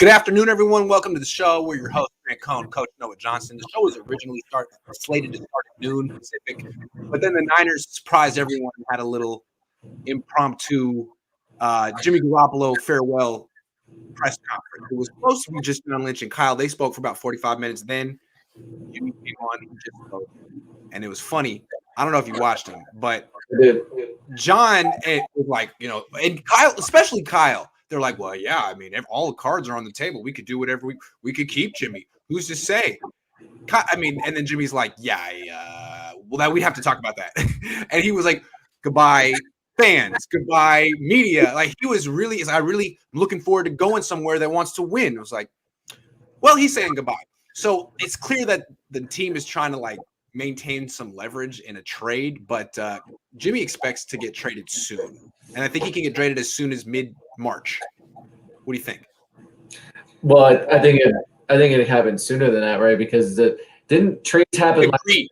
Good afternoon, everyone. Welcome to the show. We're your host, Cohn, Coach Noah Johnston. The show was originally slated to start at noon Pacific, but then the Niners surprised everyone and had a little impromptu Jimmy Garoppolo farewell press conference. It was supposed to be just on Lynch and Kyle. They spoke for about 45 minutes. Then Jimmy came on and just spoke, and it was funny. I don't know if you watched him, but John was like, and Kyle, especially Kyle. They're like, well, yeah, I mean, all the cards are on the table. We could do whatever we could keep Jimmy. Who's to say? I mean, and then Jimmy's like, yeah, well, that we have to talk about that. And he was like, goodbye, fans, goodbye, media. Like he was really, I really looking forward to going somewhere that wants to win. It was like, well, he's saying goodbye. So it's clear that the team is trying to maintain some leverage in a trade, but Jimmy expects to get traded soon. And I think he can get traded as soon as mid-March. What do you think? Well, I think it happened sooner than that, right? Because didn't trades happen last year?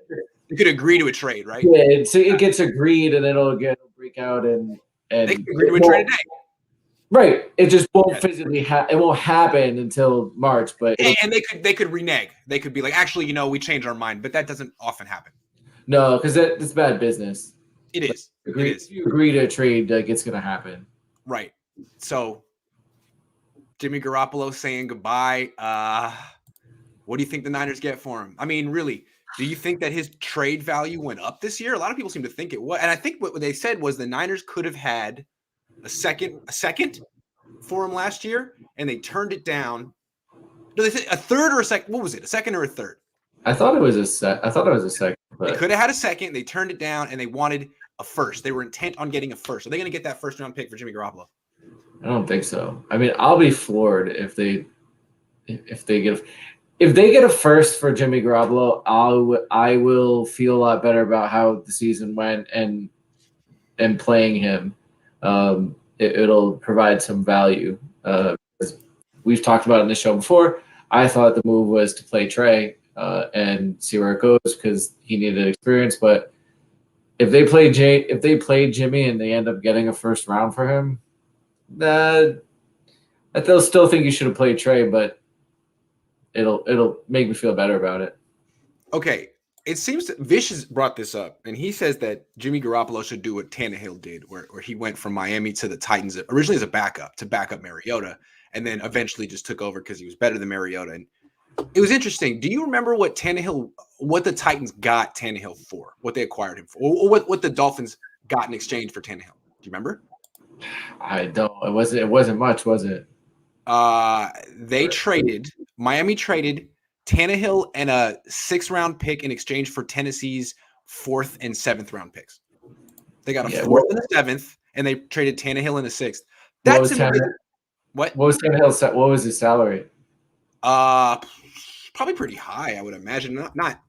You could agree to a trade, right? Yeah, it gets agreed and it'll break out and they can agree to a trade today. Right. It just won't physically it won't happen until March, but and they could renege. They could be like, actually, we changed our mind, but that doesn't often happen. No, because it's bad business. It is. If you agree to a trade, it's going to happen. Right. So, Jimmy Garoppolo saying goodbye. What do you think the Niners get for him? I mean, really, do you think that his trade value went up this year? A lot of people seem to think it was. And I think what they said was the Niners could have had a second for him last year, and they turned it down. No, they said a third or a second. What was it? A second or a third? I thought it was a second. But... They could have had a second. They turned it down, and they wanted a first. They were intent on getting a first. Are they going to get that first round pick for Jimmy Garoppolo? I don't think so. I mean, I'll be floored if they get a first for Jimmy Garoppolo. I will feel a lot better about how the season went and playing him. It'll provide some value. We've talked about it in the show before. I thought the move was to play Trey and see where it goes because he needed experience. But if they play Jimmy and they end up getting a first round for him, they'll still think you should have played Trey, but it'll make me feel better about it. Okay. It seems that Vish has brought this up, and he says that Jimmy Garoppolo should do what Tannehill did, where he went from Miami to the Titans originally as a backup to backup Mariota, and then eventually just took over because he was better than Mariota. And it was interesting. Do you remember what the Titans got Tannehill for, what they acquired him for, or what the Dolphins got in exchange for Tannehill? Do you remember? I don't. It wasn't much, was it? Miami traded Tannehill and a 6th-round pick in exchange for Tennessee's 4th and 7th round picks. They got a 4th and a 7th, and they traded Tannehill in a 6th. What was Tannehill? What was his salary? Probably pretty high, I would imagine. Not.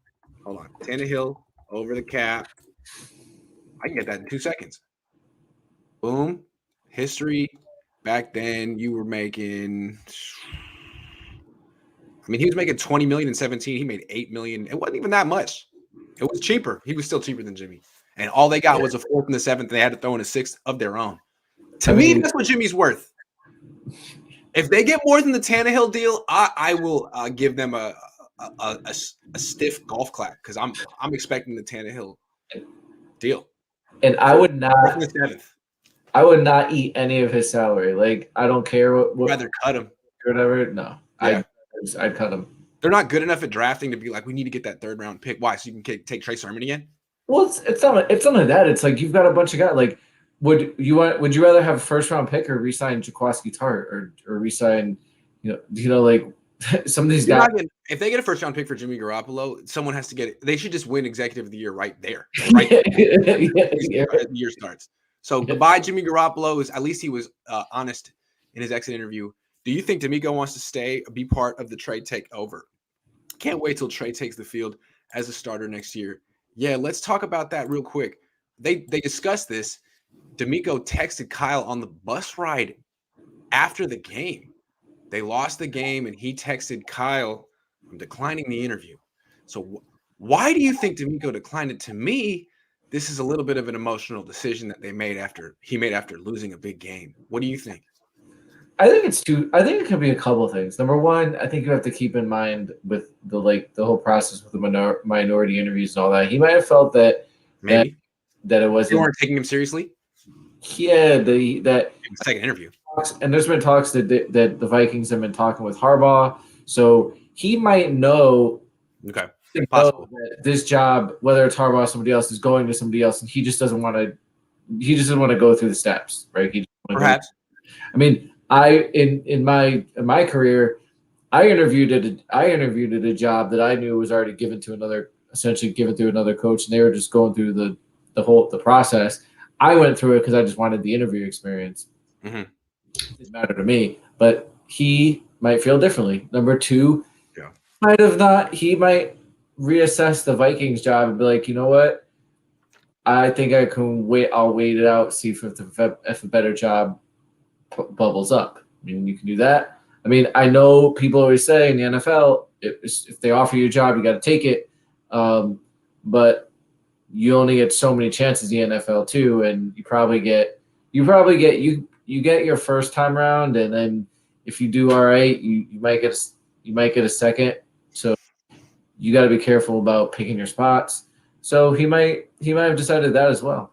Hold on, Tannehill over the cap. I can get that in 2 seconds. Boom. History. Back then, you were making. I mean, he was making $20 million in 17. He made $8 million. It wasn't even that much. It was cheaper. He was still cheaper than Jimmy. And all they got was a 4th and a 7th. They had to throw in a 6th of their own. To me, that's what Jimmy's worth. If they get more than the Tannehill deal, I will give them a stiff golf clap because I'm expecting the Tannehill deal. And I would not eat any of his salary. Like I don't care what rather cut him. Whatever. No, yeah. I'd cut him. They're not good enough at drafting to be like, we need to get that 3rd round pick. Why? So you can take Trey Sermon again? Well, it's not like that. It's like you've got a bunch of guys. Like, would you rather have a 1st round pick or re-sign Jaquiski Tartt or re-sign, like some of these guys? If they get a 1st round pick for Jimmy Garoppolo, someone has to get it. They should just win Executive of the Year right there. Right there. The year starts. So goodbye, Jimmy Garoppolo. At least he was honest in his exit interview. Do you think DeMeco wants to be part of the trade takeover? Can't wait till Trey takes the field as a starter next year. Yeah, let's talk about that real quick. They discussed this. DeMeco texted Kyle on the bus ride after the game. They lost the game, and he texted Kyle, I'm declining the interview. So why do you think DeMeco declined it? To me, this is a little bit of an emotional decision that he made after losing a big game. What do you think? I think it's two. I think it could be a couple of things. Number one, I think you have to keep in mind with the whole process with the minority interviews and all that. He might have felt that Maybe that it they wasn't. weren't taking him seriously. Yeah, that In the second interview. and there's been talks that the Vikings have been talking with Harbaugh, so he might know. Okay, Possible. That this job, whether it's Harbaugh or somebody else, is going to somebody else, and he just doesn't want to. He just doesn't want to go through the steps, right? Perhaps. I mean, in my career, I interviewed at a job that I knew was already essentially given to another coach, and they were just going through the process. I went through it because I just wanted the interview experience. Mm-hmm. It didn't matter to me, but he might feel differently. Number two, might have not. He might reassess the Vikings job and be like, you know what? I think I can wait. I'll wait it out, see if a better job bubbles up. I mean, you can do that. I mean, I know people always say in the NFL, if they offer you a job, you got to take it. But you only get so many chances in the NFL too, and you get your first time round, and then if you do all right, you might get a second. So you got to be careful about picking your spots. So he might have decided that as well.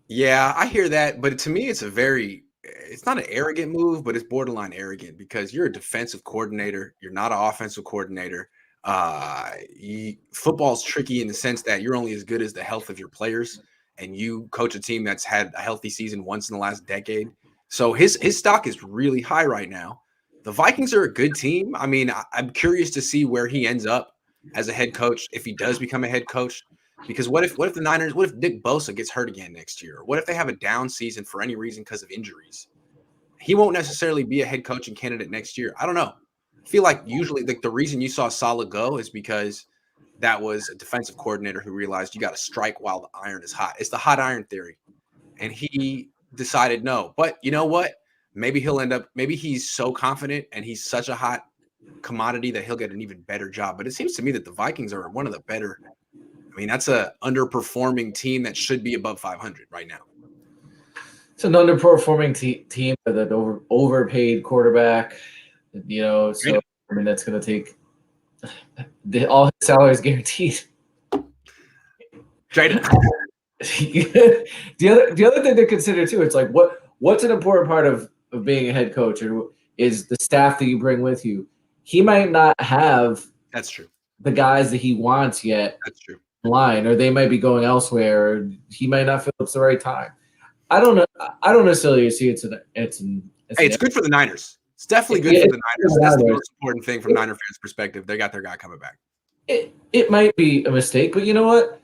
Yeah, I hear that, but to me, it's not an arrogant move, but it's borderline arrogant because you're a defensive coordinator. You're not an offensive coordinator. Football's tricky in the sense that you're only as good as the health of your players, and you coach a team that's had a healthy season once in the last decade. So his stock is really high right now. The Vikings are a good team. I mean, I'm curious to see where he ends up as a head coach if he does become a head coach. Because what if the Niners, what if Nick Bosa gets hurt again next year? What if they have a down season for any reason because of injuries? He won't necessarily be a head coaching candidate next year. I don't know. I feel like usually the reason you saw Saleh go is because that was a defensive coordinator who realized you got to strike while the iron is hot. It's the hot iron theory. And he decided no. But you know what? Maybe he's so confident and he's such a hot commodity that he'll get an even better job. But it seems to me that the Vikings are one of the better. I mean, that's a underperforming team that should be above 500 right now. It's an underperforming team with an overpaid quarterback. So I mean that's going to take all his salary is guaranteed. Trade the other thing to consider too, it's like what's an important part of being a head coach is the staff that you bring with you. He might not have that's true the guys that he wants yet. That's true. Line, or they might be going elsewhere. Or he might not feel it's the right time. I don't know. I don't necessarily see it's good for the Niners. It's definitely good for the Niners. That's the most important thing from Niner fans' perspective. They got their guy coming back. It might be a mistake, but you know what?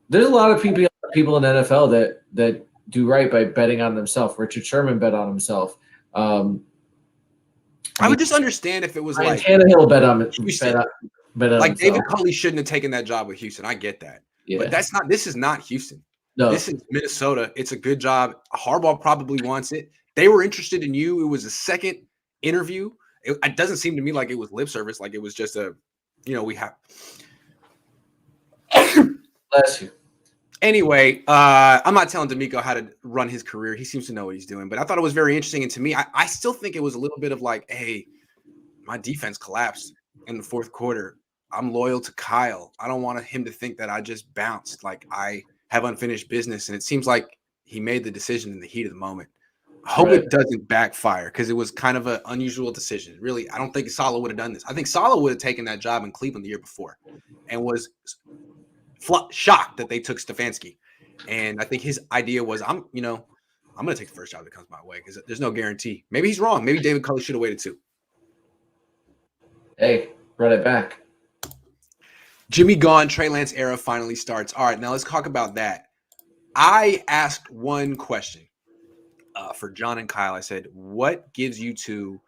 There's a lot of people in the NFL that do right by betting on themselves. Richard Sherman bet on himself. I would just understand if it was like Tannehill bet on Houston. Bet on like himself. David Culley shouldn't have taken that job with Houston. I get that. Yeah. But this is not Houston. No. This is Minnesota. It's a good job. Harbaugh probably wants it. They were interested in you. It was a second interview. It doesn't seem to me like it was lip service. Like it was just we have. Bless you. Anyway, I'm not telling DeMeco how to run his career. He seems to know what he's doing. But I thought it was very interesting. And to me, I still think it was a little bit of like, hey, my defense collapsed in the fourth quarter. I'm loyal to Kyle. I don't want him to think that I just bounced. Like I have unfinished business. And it seems like he made the decision in the heat of the moment. I hope it doesn't backfire because it was kind of an unusual decision. Really, I don't think Saleh would have done this. I think Saleh would have taken that job in Cleveland the year before and was shocked that they took Stefanski. And I think his idea was, I'm going to take the first job that comes my way because there's no guarantee. Maybe he's wrong. Maybe David Culley should have waited too. Hey, run it back. Jimmy gone, Trey Lance era finally starts. All right, now let's talk about that. I asked one question for John and Kyle. I said, what gives you two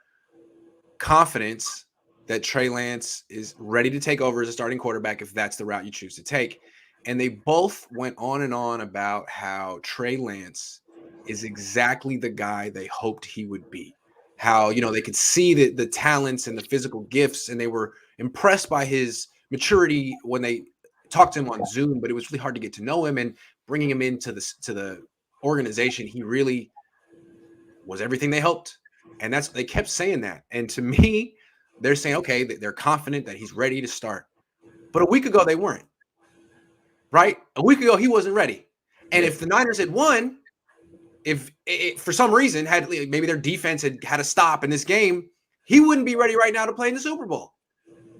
confidence that Trey Lance is ready to take over as a starting quarterback if that's the route you choose to take? And they both went on and on about how Trey Lance is exactly the guy they hoped he would be. How, they could see the talents and the physical gifts, and they were impressed by his maturity when they talked to him on Zoom, but it was really hard to get to know him, and bringing him into the organization, he really was everything they hoped. And they kept saying that. And to me, they're saying, okay, they're confident that he's ready to start. But a week ago, they weren't. Right? A week ago, he wasn't ready. And if the Niners had won, if it, for some reason had maybe their defense had a stop in this game, he wouldn't be ready right now to play in the Super Bowl.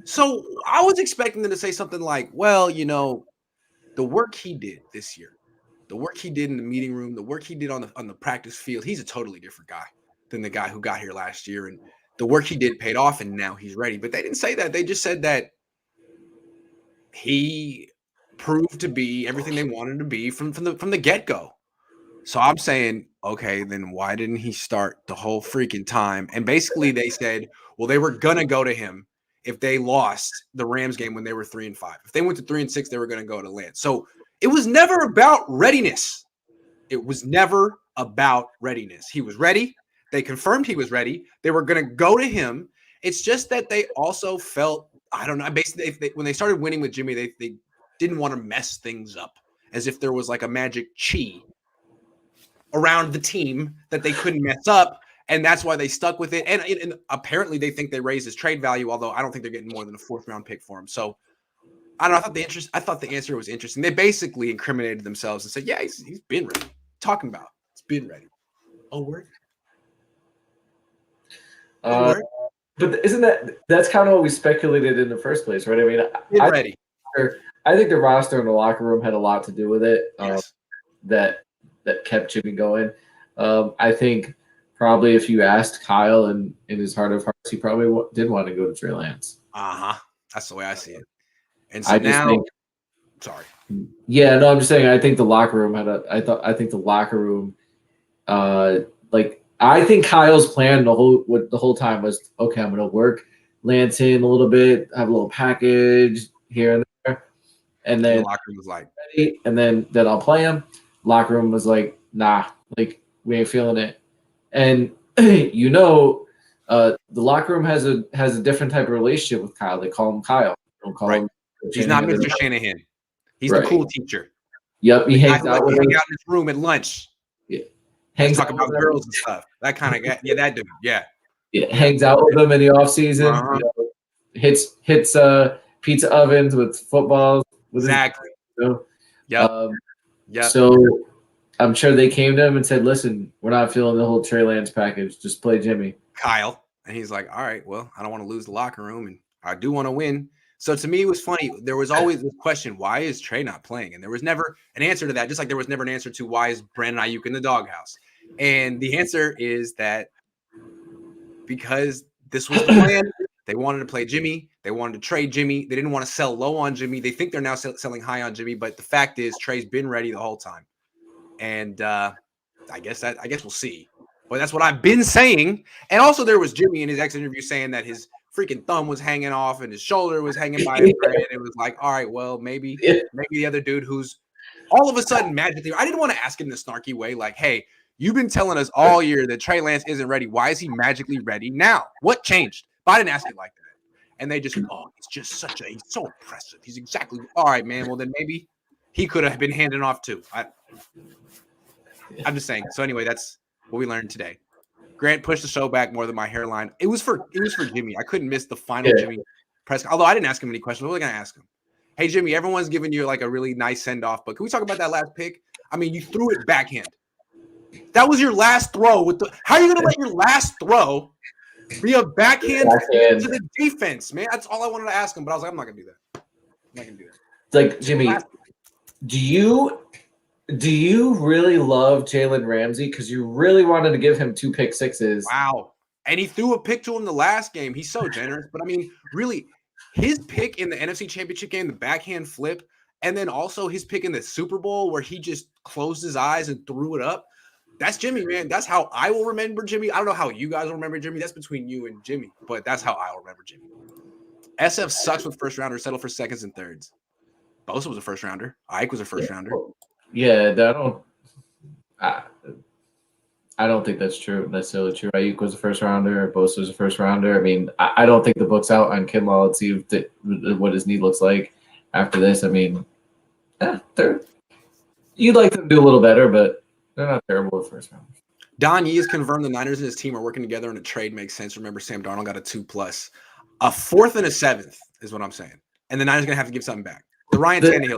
So I was expecting them to say something like, well, the work he did this year, the work he did in the meeting room, the work he did on the practice field, he's a totally different guy than the guy who got here last year. And the work he did paid off, and now he's ready. But they didn't say that. They just said that he proved to be everything they wanted to be from the get-go. So I'm saying, okay, then why didn't he start the whole freaking time? And basically they said, well, they were going to go to him if they lost the Rams game when they were 3-5. If they went to 3-6, they were going to go to Lance. So it was never about readiness. It was never about readiness. He was ready. They confirmed he was ready. They were going to go to him. It's just that they also felt, I don't know, basically when they started winning with Jimmy, they didn't want to mess things up as if there was like a magic chi around the team that they couldn't mess up. And that's why they stuck with it. And apparently they think they raised his trade value, although I don't think they're getting more than a 4th round pick for him. So I don't know. I thought the answer was interesting. They basically incriminated themselves and said, yeah, he's been ready. Talking about it's been ready. Oh, word. But isn't that's kind of what we speculated in the first place, right? I mean, ready. I think the roster and the locker room had a lot to do with it. Yes. That kept Jimmy going. I think probably if you asked Kyle in his heart of hearts, he probably did want to go to Trey Lance. That's the way I see it. And so sorry. Yeah, no, I'm just saying. I think the locker room I think the locker room, I think Kyle's plan the whole time was, okay, I'm going to work Lance in a little bit, have a little package here and there, and then the locker room was like, ready, and then I'll play him. Locker room was like, nah, we ain't feeling it. And the locker room has a different type of relationship with Kyle. They call him Kyle. They don't call him. He's not Mr. Shanahan. He's the cool teacher. Yep, he hangs out in his room at lunch. Yeah, hangs out about girls and stuff. That kind of guy. Yeah, that dude. Yeah. Hangs out with them in the off season. Hits pizza ovens with footballs. Exactly. Yeah. So I'm sure they came to him and said, listen, we're not feeling the whole Trey Lance package. Just play Jimmy. Kyle. And he's like, all right, well, I don't want to lose the locker room, and I do want to win. So to me, it was funny. There was always this question, why is Trey not playing? And there was never an answer to that, just like there was never an answer to why is Brandon Ayuk in the doghouse? And the answer is that because this was the plan. They wanted to play Jimmy. They wanted to trade Jimmy. They didn't want to sell low on Jimmy. They think they're now selling high on Jimmy, but the fact is Trey's been ready the whole time. And I guess we'll see. But that's what I've been saying. And also there was Jimmy in his exit interview saying that his freaking thumb was hanging off and his shoulder was hanging by his thread. It was like, all right, well, maybe the other dude who's all of a sudden magically. I didn't want to ask him in a snarky way, like, hey, you've been telling us all year that Trey Lance isn't ready. Why is he magically ready now? What changed? But I didn't ask it like that. And they just, he's just he's so impressive. He's exactly, all right, man. Well, then maybe he could have been handing off too. I'm just saying. So anyway, that's what we learned today. Grant pushed the show back more than my hairline. It was for Jimmy. I couldn't miss the final Jimmy press. Although I didn't ask him any questions. What was I going to ask him? Hey, Jimmy, everyone's giving you like a really nice send-off, but can we talk about that last pick? I mean, you threw it backhand. That was your last throw. How are you going to let your last throw be a backhand to the defense, man? That's all I wanted to ask him, but I was like, I'm not going to do that. I'm not going to do that. It's like, Jimmy, do you really love Jalen Ramsey? Because you really wanted to give him 2 pick sixes. Wow. And he threw a pick to him the last game. He's so generous. But, I mean, really, his pick in the NFC Championship game, the backhand flip, and then also his pick in the Super Bowl where he just closed his eyes and threw it up. That's Jimmy, man. That's how I will remember Jimmy. I don't know how you guys will remember Jimmy. That's between you and Jimmy. But that's how I will remember Jimmy. SF sucks with first rounders, settle for seconds and thirds. Bosa was a first rounder. Ike was a first rounder. Yeah, I don't think that's true. Necessarily true. Ayuk was a first rounder. Bosa was a first rounder. I mean, I don't think the book's out on Kinlaw. Let's see what his knee looks like after this. I mean, you'd like them to do a little better, but they're not terrible at first rounders. Don Yee has confirmed the Niners and his team are working together and a trade makes sense. Remember, Sam Darnold got a 2+. A 4th and a 7th is what I'm saying. And the Niners are going to have to give something back. The Ryan Tannehill.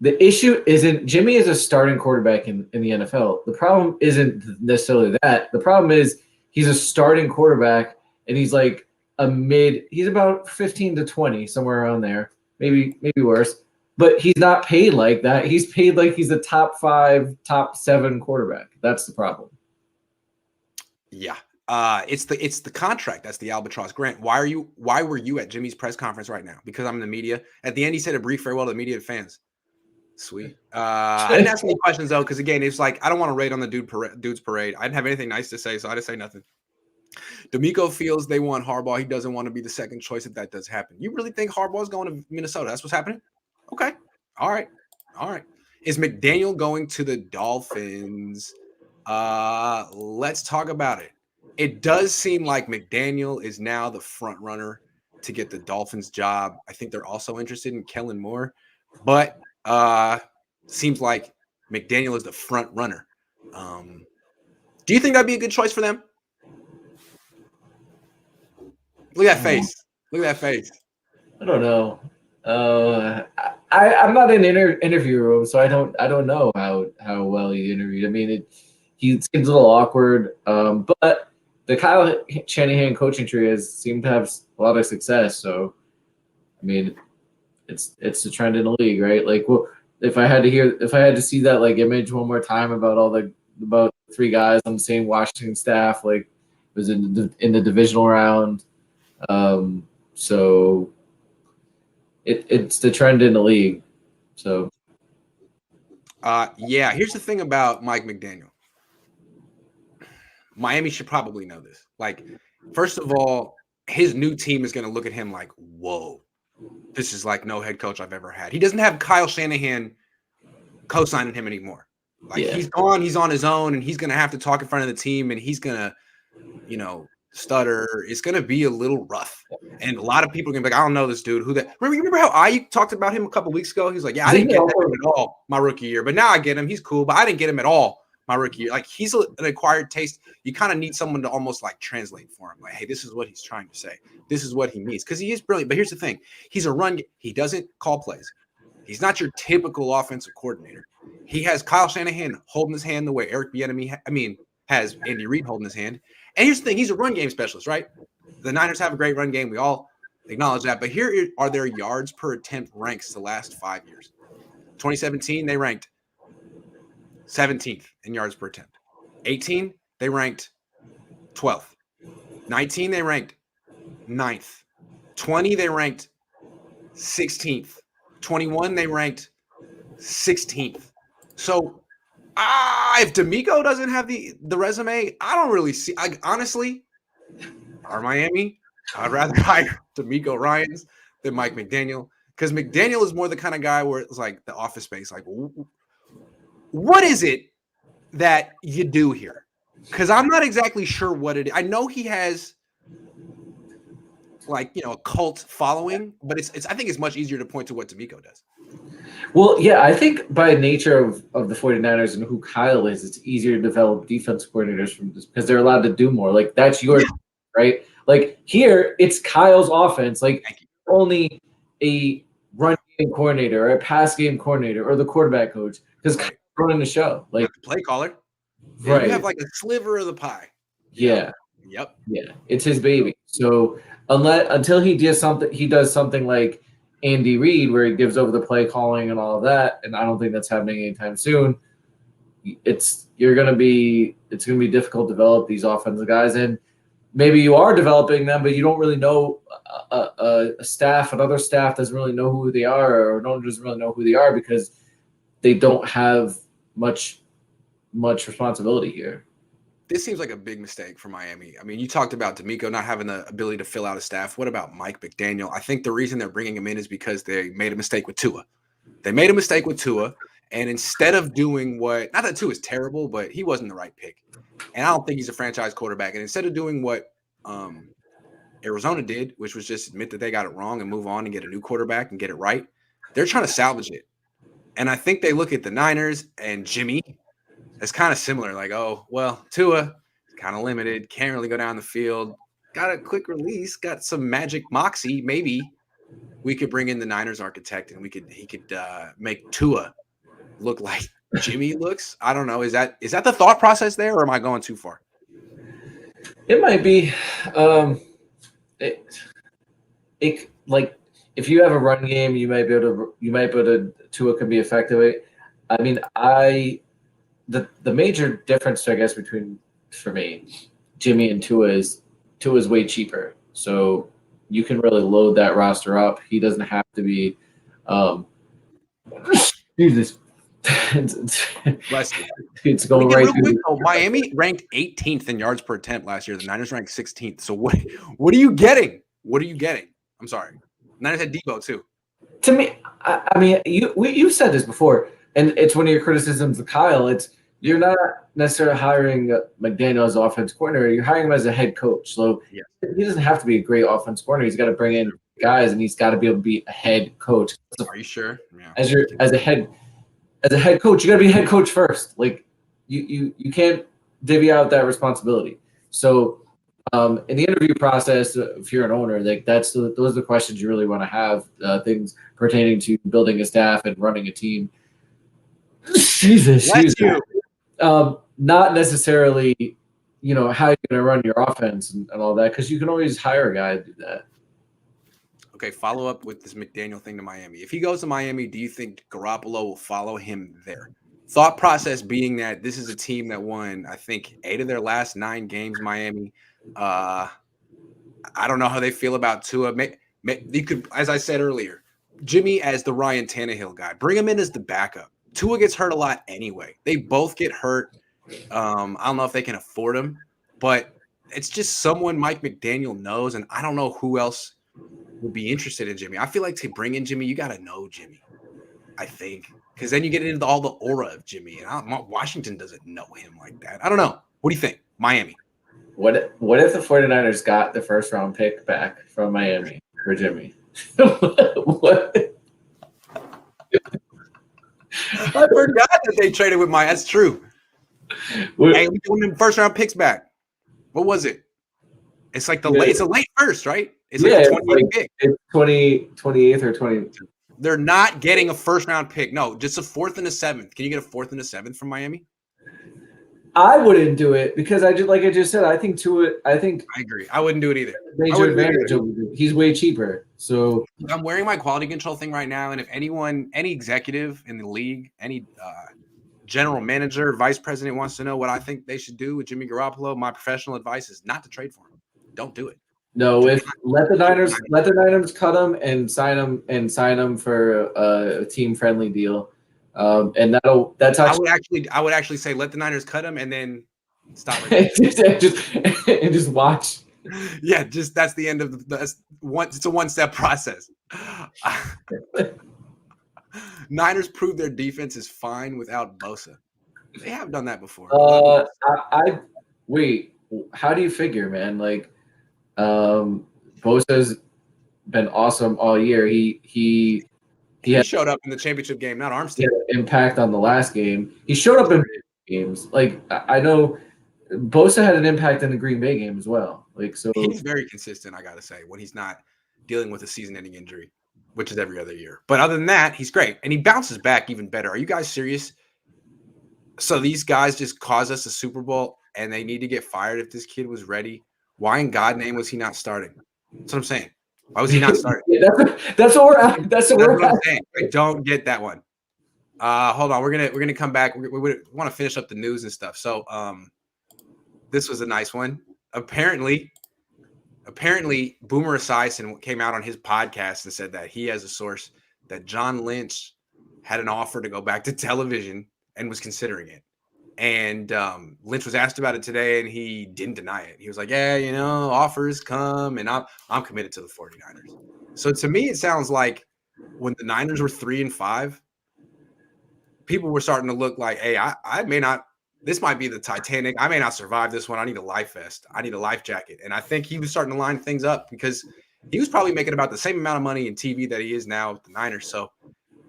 The issue isn't Jimmy is a starting quarterback in the NFL. The problem isn't necessarily that. The problem is he's a starting quarterback and he's like he's about 15 to 20, somewhere around there. Maybe worse. But he's not paid like that. He's paid like he's a top 5, top 7 quarterback. That's the problem. Yeah. It's the contract. That's the albatross. Grant, why were you at Jimmy's press conference right now? Because I'm in the media. At the end, he said a brief farewell to the media and fans. Sweet. I didn't ask any questions though, because again, it's like I don't want to rate on the dude's parade. I didn't have anything nice to say, so I didn't say nothing. DeMeco feels they want Harbaugh. He doesn't want to be the second choice if that does happen. You really think Harbaugh is going to Minnesota? That's what's happening? Okay. All right. Is McDaniel going to the Dolphins? Let's talk about it. It does seem like McDaniel is now the front runner to get the Dolphins job. I think they're also interested in Kellen Moore, but seems like McDaniel is the front runner. Do you think that'd be a good choice for them? Look at that face. I don't know. I'm not in interview room, so I don't know how well he interviewed. I mean, he seems a little awkward, but the Kyle Shanahan coaching tree has seemed to have a lot of success. So, I mean, it's the trend in the league, right? Like, well, if I had to see that like image one more time about 3 guys on the same Washington staff, like it was in the divisional round. So it's the trend in the league. So yeah, here's the thing about Mike McDaniel. Miami should probably know this. Like, first of all, his new team is going to look at him like, whoa, this is like no head coach I've ever had. He doesn't have Kyle Shanahan co-signing him anymore. Like, he's gone, he's on his own, and he's going to have to talk in front of the team, and he's going to, stutter. It's going to be a little rough. And a lot of people are going to be like, I don't know this dude. Remember how I talked about him a couple weeks ago? He's like, yeah, I didn't get him at all my rookie year, but now I get him. He's cool, but I didn't get him at all my rookie year. Like, he's an acquired taste. You kind of need someone to almost like translate for him. Like, hey, this is what he's trying to say. This is what he means. Because he is brilliant. But here's the thing. He's a run. He doesn't call plays. He's not your typical offensive coordinator. He has Kyle Shanahan holding his hand the way Eric Bieniemy has Andy Reid holding his hand. And here's the thing. He's a run game specialist, right? The Niners have a great run game. We all acknowledge that. But here are their yards per attempt ranks the last 5 years. 2017, they ranked 17th in yards per attempt. 18, they ranked 12th. 19, they ranked 9th. 20, they ranked 16th. 21, they ranked 16th. So if DeMeco doesn't have the resume, I don't really see. Honestly, our Miami, I'd rather hire DeMeco Ryans than Mike McDaniel, because McDaniel is more the kind of guy where it's like the Office Space. Like, what is it that you do here? Because I'm not exactly sure what it is. I know he has a cult following, but I think it's much easier to point to what DeMeco does. Well, yeah, I think by nature of the 49ers and who Kyle is, it's easier to develop defense coordinators from this because they're allowed to do more. Like, that's your right? Like, here, it's Kyle's offense. Like, only a run game coordinator or a pass game coordinator or the quarterback coach, because Kyle's running the show. Like, the play caller. Right. You have like a sliver of the pie. Yeah. Yep. Yeah. It's his baby. So until he does something like Andy Reid, where he gives over the play calling and all of that, and I don't think that's happening anytime soon. It's gonna be difficult to develop these offensive guys, and maybe you are developing them, but you don't really know another staff doesn't really know who they are, or no one doesn't really know who they are because they don't have much responsibility here. This seems like a big mistake for Miami. I mean, you talked about DeMeco not having the ability to fill out a staff. What about Mike McDaniel? I think the reason they're bringing him in is because they made a mistake with Tua. And instead of doing not that Tua is terrible, but he wasn't the right pick. And I don't think he's a franchise quarterback. And instead of doing what Arizona did, which was just admit that they got it wrong and move on and get a new quarterback and get it right, they're trying to salvage it. And I think they look at the Niners and Jimmy, It's kind of similar. Like, oh, well, Tua is kind of limited. Can't really go down the field. Got a quick release. Got some magic moxie. Maybe we could bring in the Niners architect and he could make Tua look like Jimmy looks. I don't know. Is that the thought process there, or am I going too far? It might be. It like if you have a run game, you might be able to Tua can be effective. I mean, the major difference, I guess, for me, Jimmy and Tua is way cheaper. So you can really load that roster up. He doesn't have to be Jesus. It's going right through. Miami ranked 18th in yards per attempt last year. The Niners ranked 16th. So what are you getting? What are you getting? I'm sorry. Niners had Debo too. To me, I mean, you said this before, and it's one of your criticisms of Kyle. You're not necessarily hiring McDaniel as offense coordinator. You're hiring him as a head coach. So he doesn't have to be a great offense coordinator. He's got to bring in guys, and he's got to be able to be a head coach. So are you sure? Yeah. As a head coach, you got to be a head coach first. Like you can't divvy out that responsibility. So in the interview process, if you're an owner, like those are the questions you really want to have. Things pertaining to building a staff and running a team. Jesus. Not necessarily, how you're going to run your offense and all that, because you can always hire a guy to do that. Okay, follow up with this McDaniel thing to Miami. If he goes to Miami, do you think Garoppolo will follow him there? Thought process being that this is a team that won, I think, 8 of their last 9 games, Miami. I don't know how they feel about Tua. You could, as I said earlier, Jimmy as the Ryan Tannehill guy. Bring him in as the backup. Tua gets hurt a lot anyway. They both get hurt. I don't know if they can afford him, but it's just someone Mike McDaniel knows, and I don't know who else will be interested in Jimmy. I feel like to bring in Jimmy, you got to know Jimmy, I think, because then you get into all the aura of Jimmy, and Washington doesn't know him like that. I don't know. What do you think? Miami. What if the 49ers got the first round pick back from Miami for Jimmy? What? I forgot that they traded with That's true. Hey, we won them first round picks back. What was it? It's like it's a late first, right? It's like a 28th pick. It's 28th or 20. They're not getting a first round pick. No, just a 4th and a 7th. Can you get a 4th and a 7th from Miami? I wouldn't do it because I just said, I agree. I wouldn't do it either. Major advantage. He's way cheaper. So I'm wearing my quality control thing right now, and if any executive in the league, any general manager, vice president wants to know what I think they should do with Jimmy Garoppolo, my professional advice is not to trade for him. Don't do it. No, let the Niners cut him and sign him for a team friendly deal. And that's actually I would actually say let the Niners cut him and then stop just watch. Yeah, that's the end of it's a one-step process. Niners prove their defense is fine without Bosa. They have done that before. Wait, how do you figure, man? Like Bosa's been awesome all year. He showed up in the championship game, not Armstead. He had an impact on the last game. He showed up in games. Like I know Bosa had an impact in the Green Bay game as well. Like so, he's very consistent. I gotta say, when he's not dealing with a season-ending injury, which is every other year. But other than that, he's great, and he bounces back even better. Are you guys serious? So these guys just caused us a Super Bowl, and they need to get fired if this kid was ready. Why in God's name was he not starting? That's what I'm saying. Why was he not starting? That's what we're at. That's what I'm saying. I don't get that one. Hold on. We're gonna come back. We want to finish up the news and stuff. So this was a nice one. Apparently Boomer Esiason came out on his podcast and said that he has a source that John Lynch had an offer to go back to television and was considering it. And Lynch was asked about it today, and he didn't deny it. He was like, yeah, offers come, and I'm committed to the 49ers. So to me, it sounds like when the Niners were 3-5, people were starting to look like, hey, I may not – this might be the Titanic. I may not survive this one. I need a life vest. I need a life jacket. And I think he was starting to line things up because he was probably making about the same amount of money in TV that he is now with the Niners. So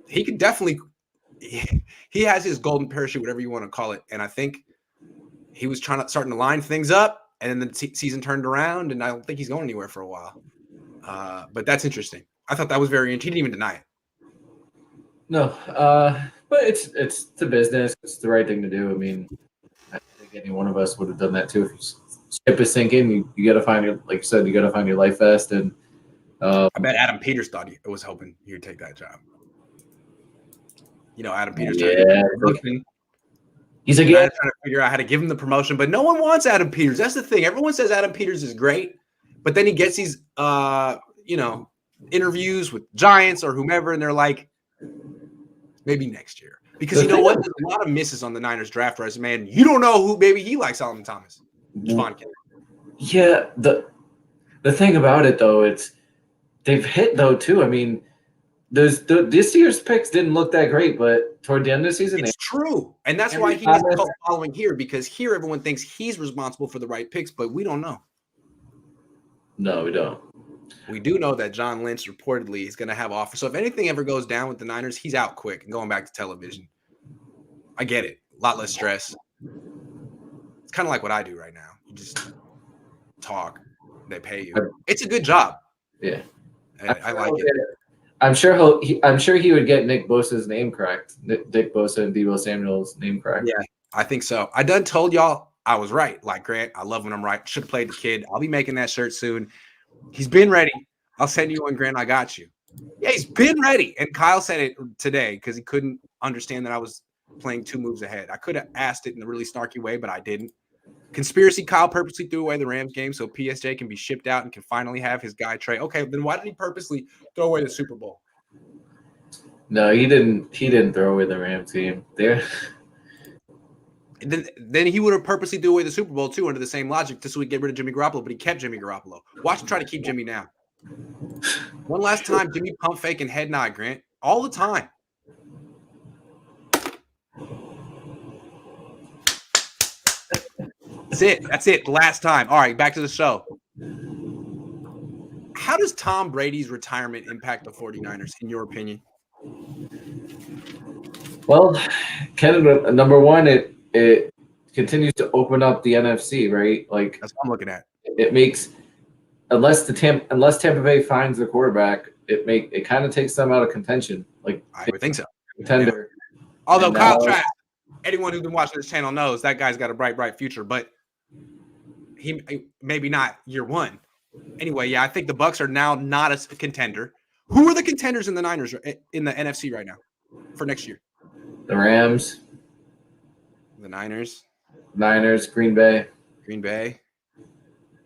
he could definitely he has his golden parachute, whatever you want to call it. And I think he was starting to line things up, and then the season turned around, and I don't think he's going anywhere for a while. But that's interesting. I thought that was very interesting. He didn't even deny it. No, but it's the business. It's the right thing to do. I mean, I think any one of us would have done that too. If ship is sinking, you got to find your, like you said, you got to find your life vest. And I bet Adam Peters thought he was hoping he would take that job. Adam Peters. He's again trying to figure out how to give him the promotion, but no one wants Adam Peters. That's the thing. Everyone says Adam Peters is great, but then he gets these, interviews with Giants or whomever, and they're like, maybe next year. Because you know what? There's a lot of misses on the Niners draft resume, and you don't know who maybe he likes Solomon Thomas. Javon Kinlaw. Yeah, the thing about it though, they've hit though too. I mean, this year's picks didn't look that great, but toward the end of the season, it's true, and that's why he gets cult following here, because here everyone thinks he's responsible for the right picks, but we don't know. No, we don't. We do know that John Lynch reportedly is going to have offers. So if anything ever goes down with the Niners, he's out quick and going back to television. I get it. A lot less stress. It's kind of like what I do right now. You just talk. They pay you. It's a good job. Yeah. I like it. I'm sure he would get Nick Bosa's name correct. Nick Bosa and Deebo Samuel's name correct. Yeah, I think so. I done told y'all I was right. Like Grant, I love when I'm right. Should have played the kid. I'll be making that shirt soon. He's been ready. I'll send you one, Grant. I got you. Yeah, he's been ready. And Kyle said it today because he couldn't understand that I was playing 2 moves ahead. I could have asked it in a really snarky way, but I didn't. Conspiracy Kyle purposely threw away the Rams game so PSJ can be shipped out and can finally have his guy Trey. Okay, then why did he purposely throw away the Super Bowl? No, he didn't. He didn't throw away the Rams game. There. Then he would have purposely threw away the Super Bowl too, under the same logic, just so we get rid of Jimmy Garoppolo. But he kept Jimmy Garoppolo. Watch him try to keep Jimmy now. One last time, Jimmy pump fake and head nod, Grant, all the time. That's it. That's it. The last time. All right, back to the show. How does Tom Brady's retirement impact the 49ers, in your opinion? Well, Canada, number one, it continues to open up the NFC, right? Like that's what I'm looking at. It makes unless Tampa Bay finds the quarterback, it kind of takes them out of contention. Like I would think so. Contender. Yeah. Although Kyle Trask, anyone who's been watching this channel knows that guy's got a bright future, but he maybe not year one. Anyway, yeah, I think the Bucs are now not a contender. Who are the contenders in the Niners in the NFC right now for next year? The Rams, the Niners, Green Bay,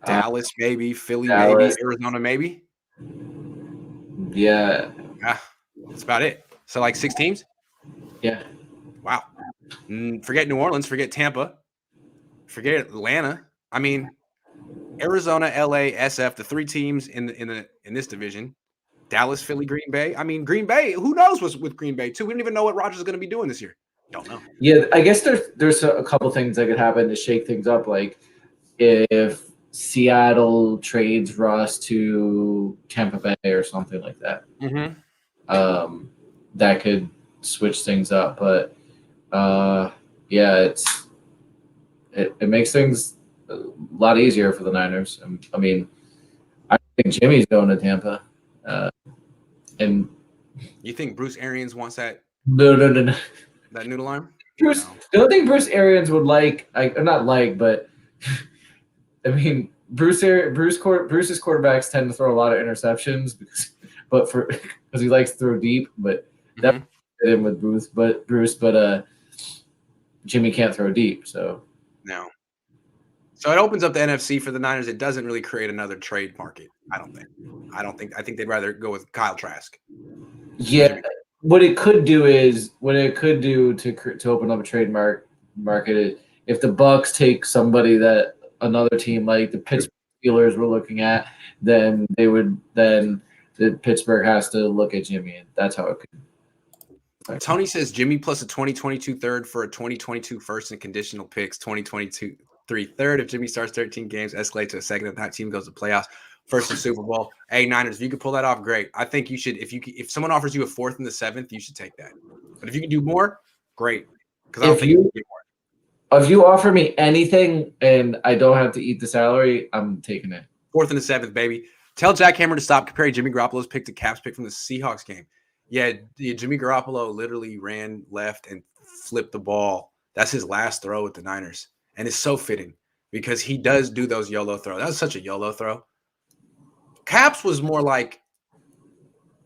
Dallas, maybe Philly, Dallas. maybe Arizona, maybe. Yeah, that's about it. So like 6 teams. Yeah. Wow. Forget New Orleans. Forget Tampa. Forget Atlanta. I mean, Arizona, LA, SF, the 3 teams in this division. Dallas, Philly, Green Bay. I mean, Green Bay, who knows what's with Green Bay, too? We don't even know what Rodgers is going to be doing this year. Don't know. Yeah, I guess there's a couple things that could happen to shake things up. Like if Seattle trades Russ to Tampa Bay or something like that. Mm-hmm. That could switch things up. But, yeah, it makes things a lot easier for the Niners. I mean, I think Jimmy's going to Tampa. And you think Bruce Arians wants that? No. That noodle arm? Bruce, no. I don't think Bruce Arians would not like, but I mean, Bruce's quarterbacks tend to throw a lot of interceptions because he likes to throw deep. But that fit in with Bruce, but Jimmy can't throw deep, so no. So it opens up the NFC for the Niners. It doesn't really create another trade market. I think they'd rather go with Kyle Trask. Yeah. What it could do to open up a trade market is if the Bucs take somebody that another team like the Pittsburgh Steelers were looking at, then the Pittsburgh has to look at Jimmy, and that's how it could. Tony says Jimmy plus a 2022 third for a 2022 first and conditional picks, 2022 3/3. If Jimmy starts 13 games, escalate to a second, if that team goes to playoffs, first in Super Bowl. Hey, Niners, if you could pull that off, great. I think you should. If someone offers you a 4th and the 7th, you should take that. But if you can do more, great. Because I don't If think you you can do more. if you offer me anything and I don't have to eat the salary, I'm taking it. 4th and the 7th, baby. Tell Jack Hammer to stop comparing Jimmy Garoppolo's pick to Cap's pick from the Seahawks game. Yeah, Jimmy Garoppolo literally ran left and flipped the ball. That's his last throw with the Niners. And it's so fitting because he does do those YOLO throws. That was such a YOLO throw. Cap's was more like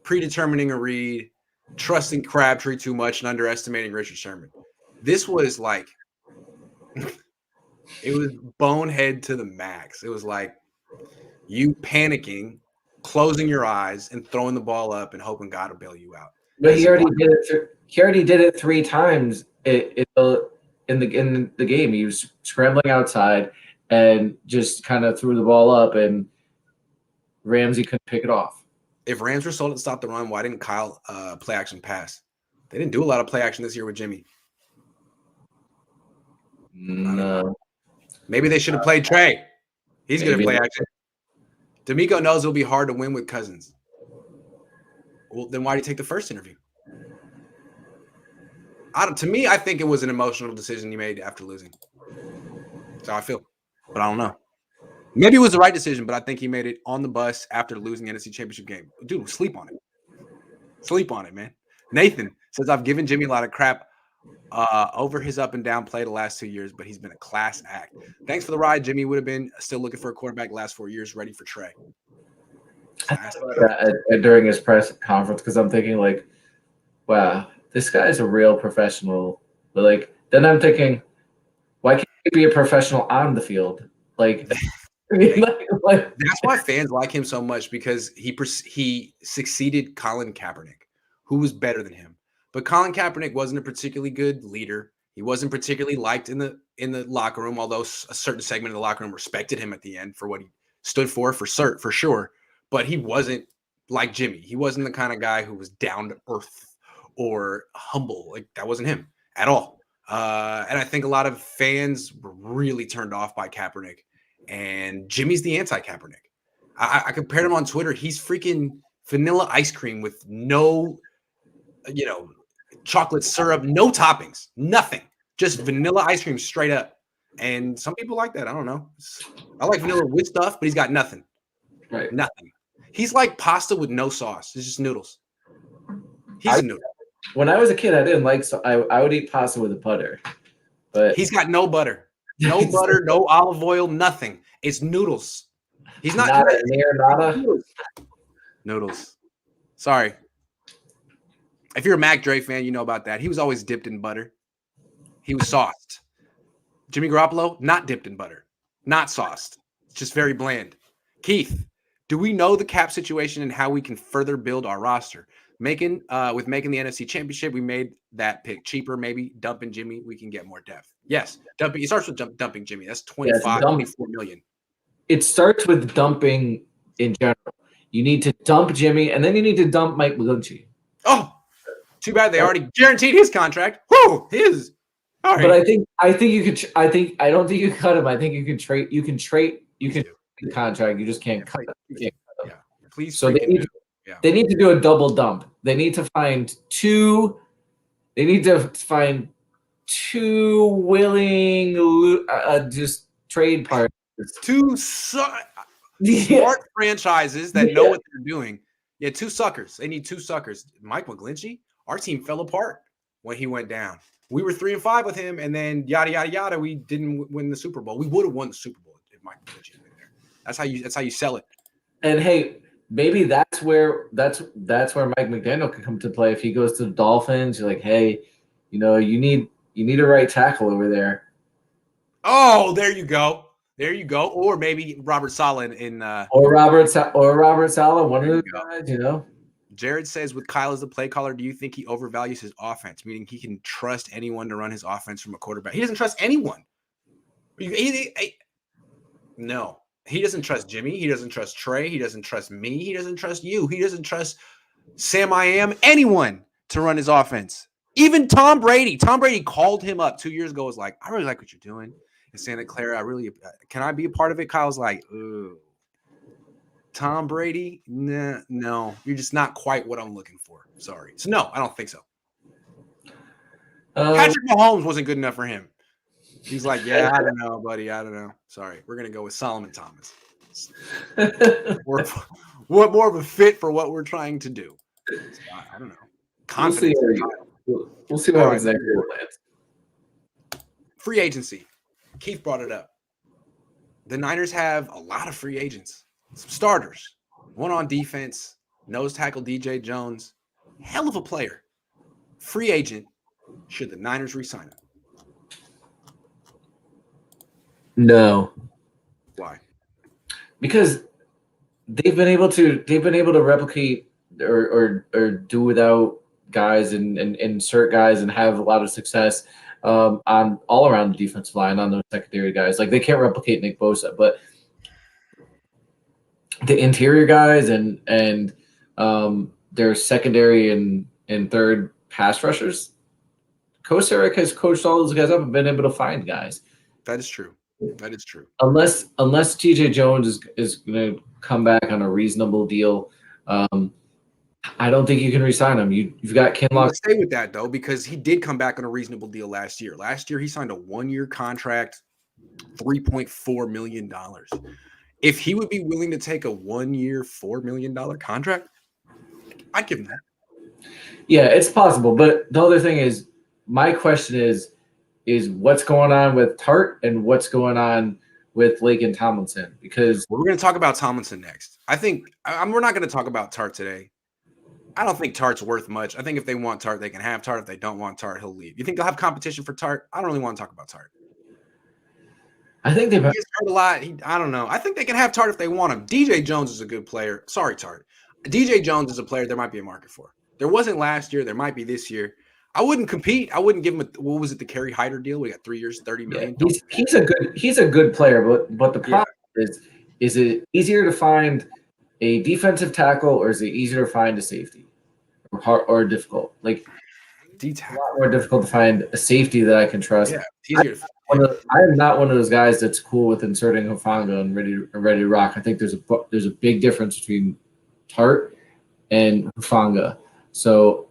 predetermining a read, trusting Crabtree too much, and underestimating Richard Sherman. This was like it was bonehead to the max. It was like you panicking, closing your eyes, and throwing the ball up and hoping God will bail you out. But he already did it. He already did it 3 times in the game. He was scrambling outside and just kind of threw the ball up, and Ramsey couldn't pick it off. If Rams were sold to stop the run, why didn't Kyle play action pass? They didn't do a lot of play action this year with Jimmy. No. Maybe they should have played Trey. He's going to Maybe. play action. DeMeco knows it'll be hard to win with Cousins. Well, then why did he take the first interview? To me, I think it was an emotional decision he made after losing. That's how I feel. But I don't know. Maybe it was the right decision, but I think he made it on the bus after losing the NFC Championship game. Dude, sleep on it. Sleep on it, man. Nathan says, I've given Jimmy a lot of crap over his up and down play the last 2 years, but he's been a class act. Thanks for the ride. Jimmy would have been still looking for a quarterback the last 4 years, ready for Trey. During his press conference, because I'm thinking like, wow, this guy's a real professional. But like, then I'm thinking, why can't he be a professional on the field? Like, that's why fans like him so much, because he succeeded Colin Kaepernick, who was better than him. But Colin Kaepernick wasn't a particularly good leader. He wasn't particularly liked in the locker room, although a certain segment of the locker room respected him at the end for what he stood for sure. But he wasn't like Jimmy. He wasn't the kind of guy who was down to earth or humble. Like, that wasn't him at all. And I think a lot of fans were really turned off by Kaepernick. And Jimmy's the anti-Kaepernick. I compared him on Twitter. He's freaking vanilla ice cream with no, chocolate syrup, no toppings, nothing. Just vanilla ice cream straight up. And some people like that. I don't know. I like vanilla with stuff, but he's got nothing. Right. Nothing. He's like pasta with no sauce. It's just noodles. He's a noodle. When I was a kid, I didn't like I would eat pasta with butter. But he's got no butter. No butter, no olive oil, nothing. It's noodles. He's not nada. Noodles. Sorry. If you're a Mac Dre fan, you know about that. He was always dipped in butter. He was sauced. Jimmy Garoppolo, not dipped in butter, not sauced. It's just very bland. Keith, do we know the cap situation and how we can further build our roster? Making the NFC Championship, we made that pick cheaper. Maybe dumping Jimmy, we can get more depth. Yes, dumping. It starts with dumping Jimmy. That's 24 million. It starts with dumping in general. You need to dump Jimmy, and then you need to dump Mike McGlinchey. Oh, too bad they already guaranteed his contract. Whoo, his. All right. But I think you could. I don't think you cut him. I think you can trade. You can trade. You can the contract. You just can't cut him. Yeah, please. So they need to do a double dump. They need to find two. They need to find two willing just trade partners. Two smart franchises that know what they're doing. Yeah, two suckers. They need two suckers. Mike McGlinchey, our team fell apart when he went down. We were 3-5 with him, and then yada yada yada. We didn't win the Super Bowl. We would have won the Super Bowl if Mike McGlinchey had been there. That's how you sell it. And hey, maybe that's where Mike McDaniel can come to play. If he goes to the Dolphins, you're like, hey, you need a right tackle over there. Oh, there you go. There you go. Or maybe Robert Saleh or Robert Saleh, one of the guys, Jared says, with Kyle as the play caller, do you think he overvalues his offense, meaning he can trust anyone to run his offense from a quarterback? He doesn't trust anyone. No. He doesn't trust Jimmy. He doesn't trust Trey. He doesn't trust me. He doesn't trust you. He doesn't trust Sam I Am, anyone to run his offense. Even Tom Brady. Tom Brady called him up 2 years ago, was like, I really like what you're doing in Santa Clara. Can I be a part of it? Kyle's like, ooh. Tom Brady? Nah, no, you're just not quite what I'm looking for. Sorry. So, no, I don't think so. Patrick Mahomes wasn't good enough for him. He's like, yeah, I don't know, buddy. I don't know. Sorry. We're going to go with Solomon Thomas. What more of a fit for what we're trying to do? So, I don't know. Confidence. We'll see what happens next year. Free agency. Keith brought it up. The Niners have a lot of free agents. Some starters. One on defense. Nose tackle DJ Jones. Hell of a player. Free agent. Should the Niners re-sign him? No. Why? Because they've been able to replicate or do without guys and insert guys and have a lot of success on all around the defensive line on those secondary guys. Like they can't replicate Nick Bosa, but the interior guys and their secondary and third pass rushers, Kosarek has coached all those guys up and been able to find guys. That is true. That is true. Unless TJ Jones is going to come back on a reasonable deal, I don't think you can re-sign him. You've got Kinlock. Let's stay with that though, because he did come back on a reasonable deal last year. Last year he signed a 1-year contract, $3.4 million. If he would be willing to take a 1-year, $4 million contract, I'd give him that. Yeah, it's possible. But the other thing is, my question is what's going on with Tart and what's going on with Lake and Tomlinson? Because we're going to talk about Tomlinson next. I think we're not going to talk about Tart today. I don't think Tart's worth much. I think if they want Tart, they can have Tart. If they don't want Tart, he'll leave. You think they'll have competition for Tart? I don't really want to talk about Tart. I think they've hurt a lot. I don't know. I think they can have Tart if they want him. DJ Jones is a good player. Sorry, Tart. DJ Jones is a player there might be a market for. There wasn't last year. There might be this year. I wouldn't compete. I wouldn't give him what was it, the Kerry Hyder deal? We got 3 years, $30 million. Yeah, he's a good player, but the problem is it easier to find a defensive tackle or is it easier to find a safety? Or difficult? Like it's a lot more difficult to find a safety that I can trust. Yeah, it's easier. I am not one of those guys that's cool with inserting Hufanga and ready to rock. I think there's a big difference between Tart and Hufanga. So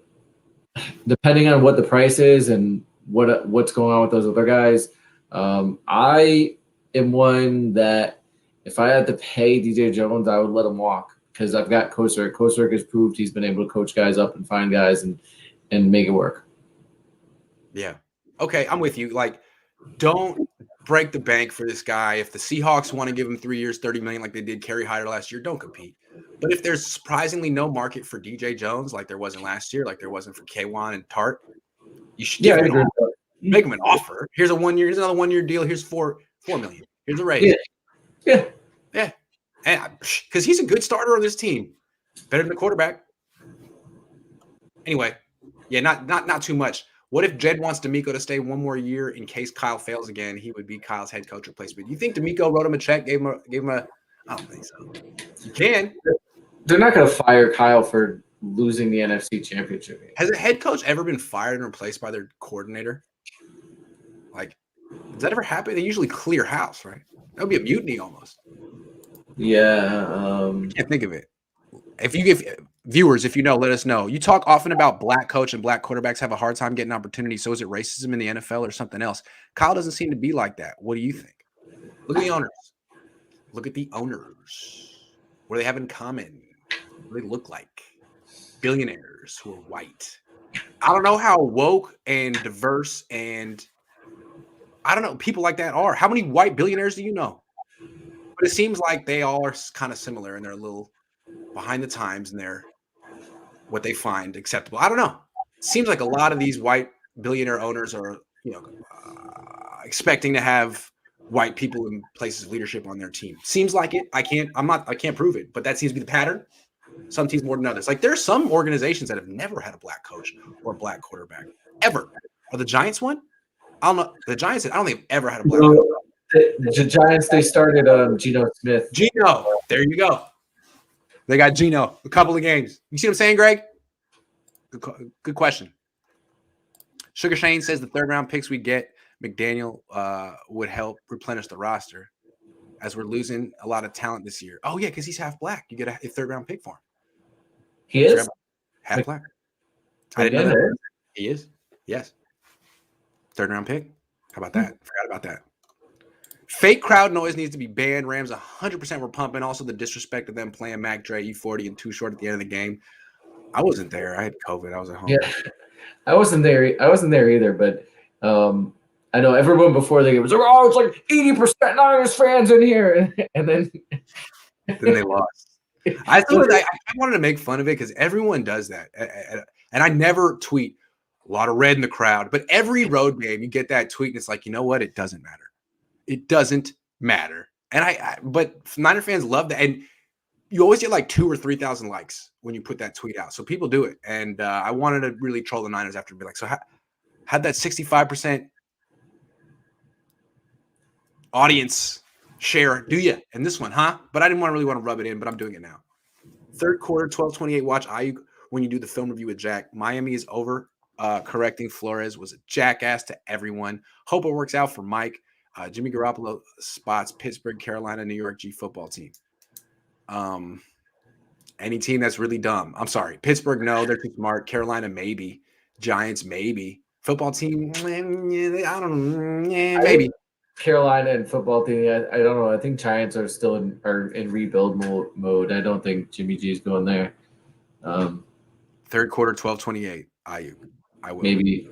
depending on what the price is and what's going on with those other guys, I am one that if I had to pay DJ Jones, I would let him walk because I've got Kosarek. Kosarek has proved he's been able to coach guys up and find guys and make it work. Yeah. Okay, I'm with you. Like, don't break the bank for this guy. If the Seahawks want to give him 3 years, $30 million like they did Kerry Hyder last year, don't compete. But if there's surprisingly no market for DJ Jones, like there wasn't last year, like there wasn't for K1 and Tart, you should give him an offer. Make him an offer. Here's another 1-year deal. Here's $4 million. Here's a raise. Yeah. And because he's a good starter on this team, better than the quarterback. Anyway, yeah, not too much. What if Jed wants DeMeco to stay 1 more year in case Kyle fails again? He would be Kyle's head coach replacement. You think DeMeco wrote him a check, gave him a? I don't think so. You can. They're not going to fire Kyle for losing the NFC Championship game. Has a head coach ever been fired and replaced by their coordinator? Like, does that ever happen? They usually clear house, right? That would be a mutiny almost. Yeah. I can't think of it. If you give viewers, if you know, let us know. You talk often about black coach and black quarterbacks have a hard time getting opportunities. So is it racism in the NFL or something else? Kyle doesn't seem to be like that. What do you think? Look at the owners. Look at the owners. What do they have in common? What do they look like? Billionaires who are white. I don't know how woke and diverse and I don't know people like that are. How many white billionaires do you know? But it seems like they all are kind of similar and they're a little behind the times and they're what they find acceptable. I don't know. It seems like a lot of these white billionaire owners are, expecting to have white people in places of leadership on their team. Seems like it. I can't prove it, but that seems to be the pattern. Some teams more than others. Like there's some organizations that have never had a black coach or a black quarterback ever. Are the Giants one? I don't know. The Giants, I don't think have ever had a black coach. The Giants, they started Geno Smith. Geno, there you go. They got Geno a couple of games. You see what I'm saying, Greg? Good question. Sugar Shane says the 3rd round picks we get, McDaniel would help replenish the roster as we're losing a lot of talent this year. Oh, yeah, because he's half black. You get a 3rd round pick for him. He is? Half black. I didn't know that. He is? Yes. 3rd-round pick. How about that? Forgot about that. Fake crowd noise needs to be banned. Rams 100% were pumping. Also, the disrespect of them playing Mac Dre E40 and Too Short at the end of the game. I wasn't there. I had COVID. I was at home. Yeah, I wasn't there. I wasn't there either. But I know everyone before the game was like, "Oh, it's like 80% Niners fans in here," and then they lost. I wanted to make fun of it because everyone does that, and I never tweet a lot of red in the crowd. But every road game, you get that tweet, and it's like, you know what? It doesn't matter. It doesn't matter. And but Niner fans love that. And you always get like 2,000 or 3,000 likes when you put that tweet out. So people do it. And I wanted to really troll the Niners after and be like, so how'd that 65% audience share do you in this one, huh? But I didn't really want to rub it in, but I'm doing it now. 3rd quarter, 12:28. Watch Ayuk when you do the film review with Jack. Miami is over. Correcting Flores was a jackass to everyone. Hope it works out for Mike. Jimmy Garoppolo spots Pittsburgh, Carolina, New York G football team. Any team that's really dumb. I'm sorry. Pittsburgh, no, they're too smart. Carolina, maybe. Giants, maybe. Football team, I don't know. Maybe. Carolina and football team, I don't know. I think Giants are still in rebuild mode. I don't think Jimmy G is going there. 3rd quarter, 12:28. Ayuk. I will. Maybe.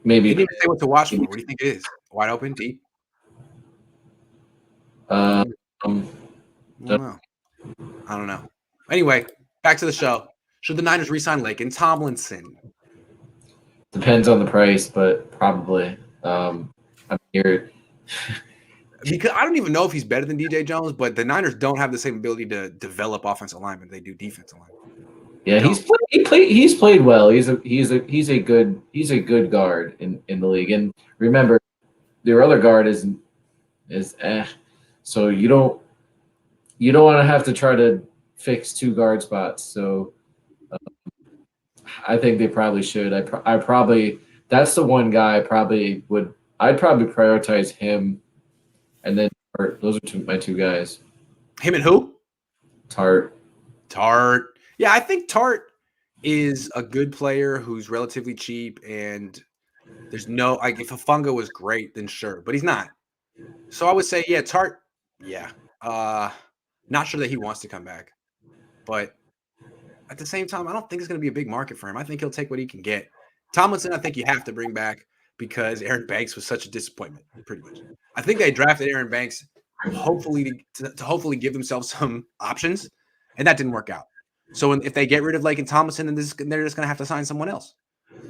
They didn't even say what to watch for. What do you think it is? Wide open, deep? I don't know. Anyway, back to the show. Should the Niners re-sign Laken Tomlinson? Depends on the price, but probably. I'm here. Because I don't even know if he's better than DJ Jones, but the Niners don't have the same ability to develop offensive linemen they do defensive linemen. Yeah, he's played well. He's a good guard in the league. And remember, their other guard is so you don't want to have to try to fix 2 guard spots. So I think they probably should. I probably that's the one guy I'd probably prioritize him, and then those are my 2 guys. Him and who? Tart. Yeah, I think Tart is a good player who's relatively cheap, and there's no if Afunga was great, then sure, but he's not. So I would say, yeah, Tart. Yeah, not sure that he wants to come back, but at the same time, I don't think it's going to be a big market for him. I think he'll take what he can get. Tomlinson, I think you have to bring back because Aaron Banks was such a disappointment, pretty much. I think they drafted Aaron Banks hopefully to hopefully give themselves some options, and that didn't work out. So if they get rid of Laken Tomlinson, then they're just going to have to sign someone else,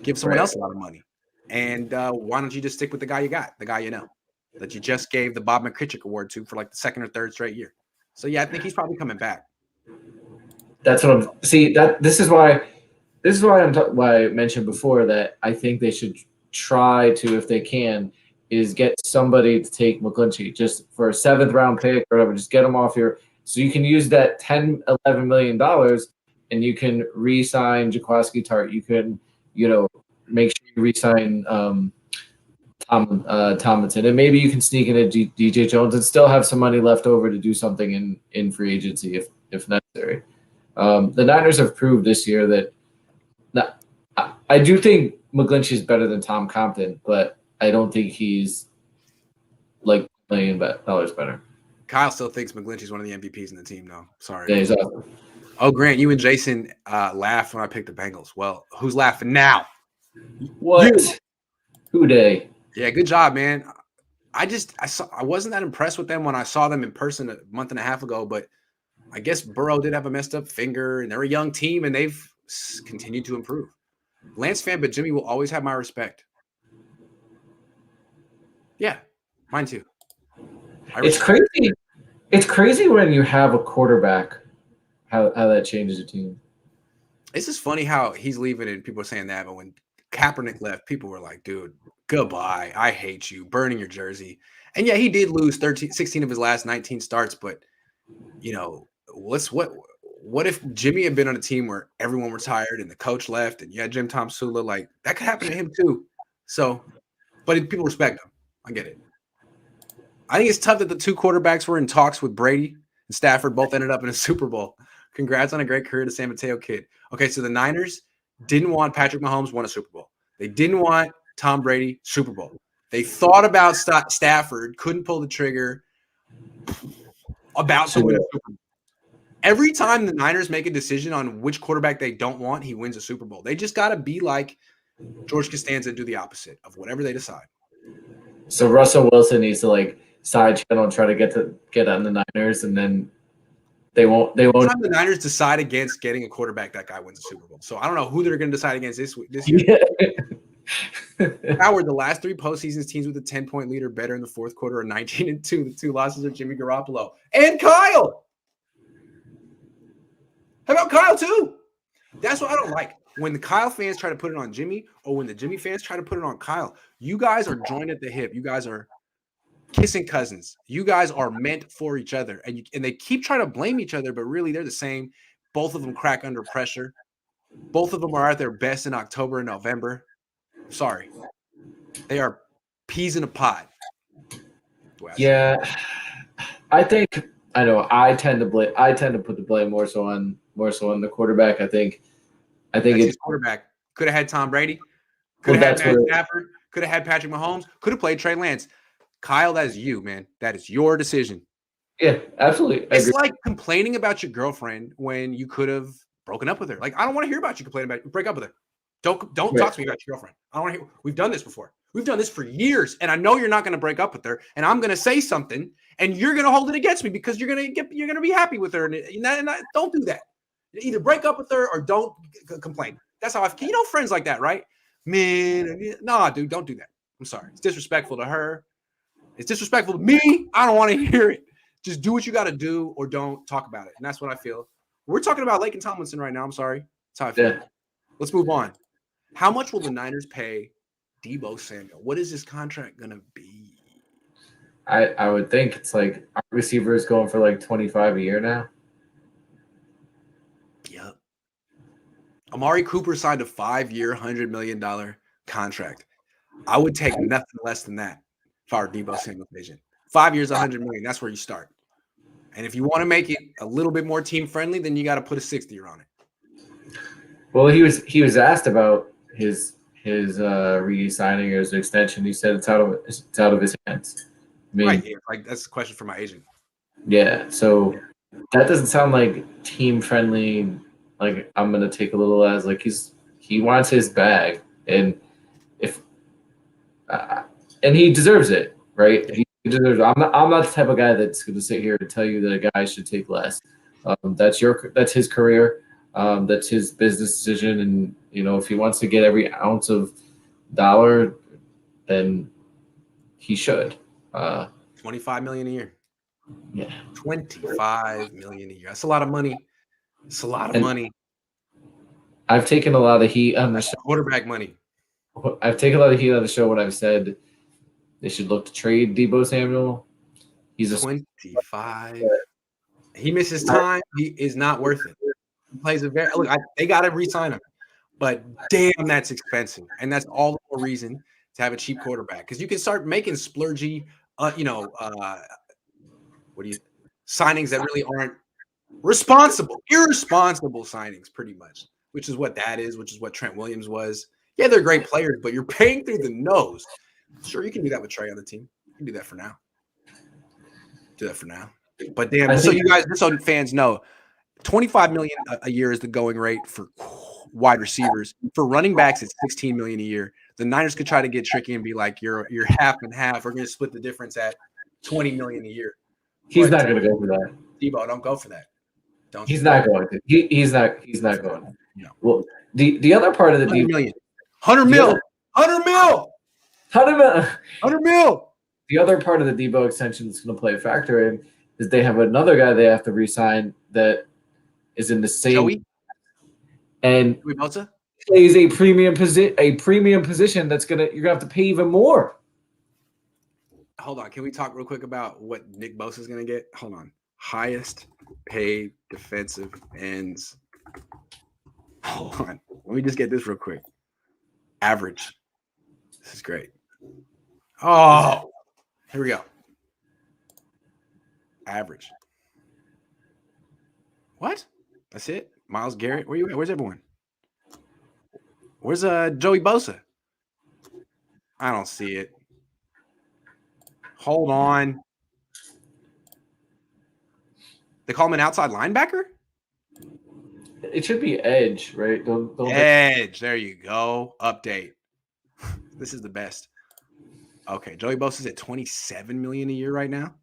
give someone else a lot of money. And why don't you just stick with the guy you got, the guy you know, that you just gave the Bob McCritchik Award to for like the 2nd or 3rd straight year. So yeah, I think he's probably coming back. That's what I'm. See that this is why I mentioned before that I think they should try to, if they can, is get somebody to take McGlinchey just for a 7th round pick or whatever. Just get him off here. So you can use that $10-11 million and you can re-sign Jaquiski Tart. You can, make sure you re-sign Tomlinson. And maybe you can sneak in a DJ Jones and still have some money left over to do something in free agency if necessary. The Niners have proved this year that I do think McGlinchey is better than Tom Compton, but I don't think he's like $1 million better. Kyle still thinks McGlinchey's one of the MVPs in the team, though. Sorry. Yeah, he's awesome. Oh, Grant, you and Jason laughed when I picked the Bengals. Well, who's laughing now? What? Who day? Yeah, good job, man. I wasn't that impressed with them when I saw them in person a month and a half ago, but I guess Burrow did have a messed up finger, and they're a young team, and they've continued to improve. Lance fan, but Jimmy will always have my respect. Yeah, mine too. It's crazy. It's crazy when you have a quarterback, how that changes a team. It's just funny how he's leaving and people are saying that, but when Kaepernick left, people were like, dude, goodbye. I hate you. Burning your jersey. And yeah, he did lose 16 of his last 19 starts, but what if Jimmy had been on a team where everyone retired and the coach left and you had Jim Tom Sula? Like, that could happen to him too. So, but people respect him. I get it. I think it's tough that the 2 quarterbacks were in talks with Brady and Stafford both ended up in a Super Bowl. Congrats on a great career to San Mateo kid. Okay, so the Niners didn't want Patrick Mahomes, won a Super Bowl. They didn't want Tom Brady, Super Bowl. They thought about Stafford, couldn't pull the trigger, about to win a Super Bowl. Every time the Niners make a decision on which quarterback they don't want, he wins a Super Bowl. They just got to be like George Costanza and do the opposite of whatever they decide. So Russell Wilson needs to like side channel and try to get on the Niners, and then they won't. Every time the Niners decide against getting a quarterback, that guy wins a Super Bowl. So I don't know who they're going to decide against this year. Howard, the last 3 postseasons, teams with a 10-point lead are better in the fourth quarter are 19-2. The 2 losses are Jimmy Garoppolo and Kyle. How about Kyle too? That's what I don't like. When the Kyle fans try to put it on Jimmy, or when the Jimmy fans try to put it on Kyle, you guys are joined at the hip. You guys are kissing cousins. You guys are meant for each other. And they keep trying to blame each other, but really they're the same. Both of them crack under pressure. Both of them are at their best in October and November. Sorry. They are peas in a pod. Yeah. I think I know I tend to put the blame more so on the quarterback. I think that's his quarterback. Could have had Tom Brady. Could have had Matt Stafford. Could have had Patrick Mahomes. Could have played Trey Lance. Kyle, that is you, man. That is your decision. Yeah, absolutely. It's like complaining about your girlfriend when you could have broken up with her. Like, I don't want to hear about you complaining about break up with her. Don't talk to me about your girlfriend. I don't want to hear. We've done this before. We've done this for years, and I know you're not going to break up with her. And I'm going to say something, and you're going to hold it against me because you're going to be happy with her. And don't do that. Either break up with her or don't complain. That's how friends like that, right? Man, nah, dude, don't do that. I'm sorry. It's disrespectful to her. It's disrespectful to me. I don't want to hear it. Just do what you got to do or don't talk about it. And that's what I feel. We're talking about Laken Tomlinson right now. I'm sorry. That's how I feel. Yeah. Let's move on. How much will the Niners pay Deebo Samuel? What is his contract going to be? I would think it's like our receiver is going for like 25 a year now. Yep. Amari Cooper signed a 5-year, $100 million contract. I would take nothing less than that for our Deebo Samuel vision. 5 years, $100 million. That's where you start. And if you want to make it a little bit more team friendly, then you got to put a 60-year on it. Well, he was asked about his re-signing or his extension. He said it's out of his hands. I mean, right. Yeah, like that's a question for my agent. Yeah. So that doesn't sound like team friendly. Like I'm gonna take a little as like he wants his bag, and if and he deserves it, right? He deserves it. I'm not the type of guy that's gonna sit here and tell you that a guy should take less. That's his career. That's his business decision, and if he wants to get every ounce of dollar, then he should. $25 million a year. Yeah, $25 million a year. That's a lot of money. It's a lot of money. I've taken a lot of heat on the show. Quarterback money. I've taken a lot of heat on the show when I've said they should look to trade Deebo Samuel. He's 25. He misses time. He is not worth it. He plays they got to re-sign him, but damn, that's expensive, and that's all the more reason to have a cheap quarterback because you can start making splurgy, signings that really aren't irresponsible signings, pretty much, which is what that is, which is what Trent Williams was. Yeah, they're great players, but you're paying through the nose. Sure, you can do that with Trey on the team. You can do that for now. But damn, just so fans know, $25 million a year is the going rate for wide receivers. For running backs, it's $16 million a year. The Niners could try to get tricky and be like, "You're half and half. We're going to split the difference at $20 million a year." He's not going to go for that. Deebo, don't go for that. He's not going to. He's not going. No. Well, the other part of the deal, $100 million. The other part of the Deebo extension that's going to play a factor in is they have another guy they have to re-sign that is in the same Joey? And plays a premium position that's you're gonna have to pay even more. Hold on, can we talk real quick about what Nick Bosa is gonna get? Hold on, highest paid defensive ends. Hold on, let me just get this real quick. Average. This is great. Oh, here we go. Average. What? That's it? Myles Garrett? Where you at? Where's everyone? Where's Joey Bosa? I don't see it. Hold on. They call him an outside linebacker? It should be edge, right? Don't Edge. There you go. Update. This is the best. Okay, Joey Bosa's at $27 million a year right now.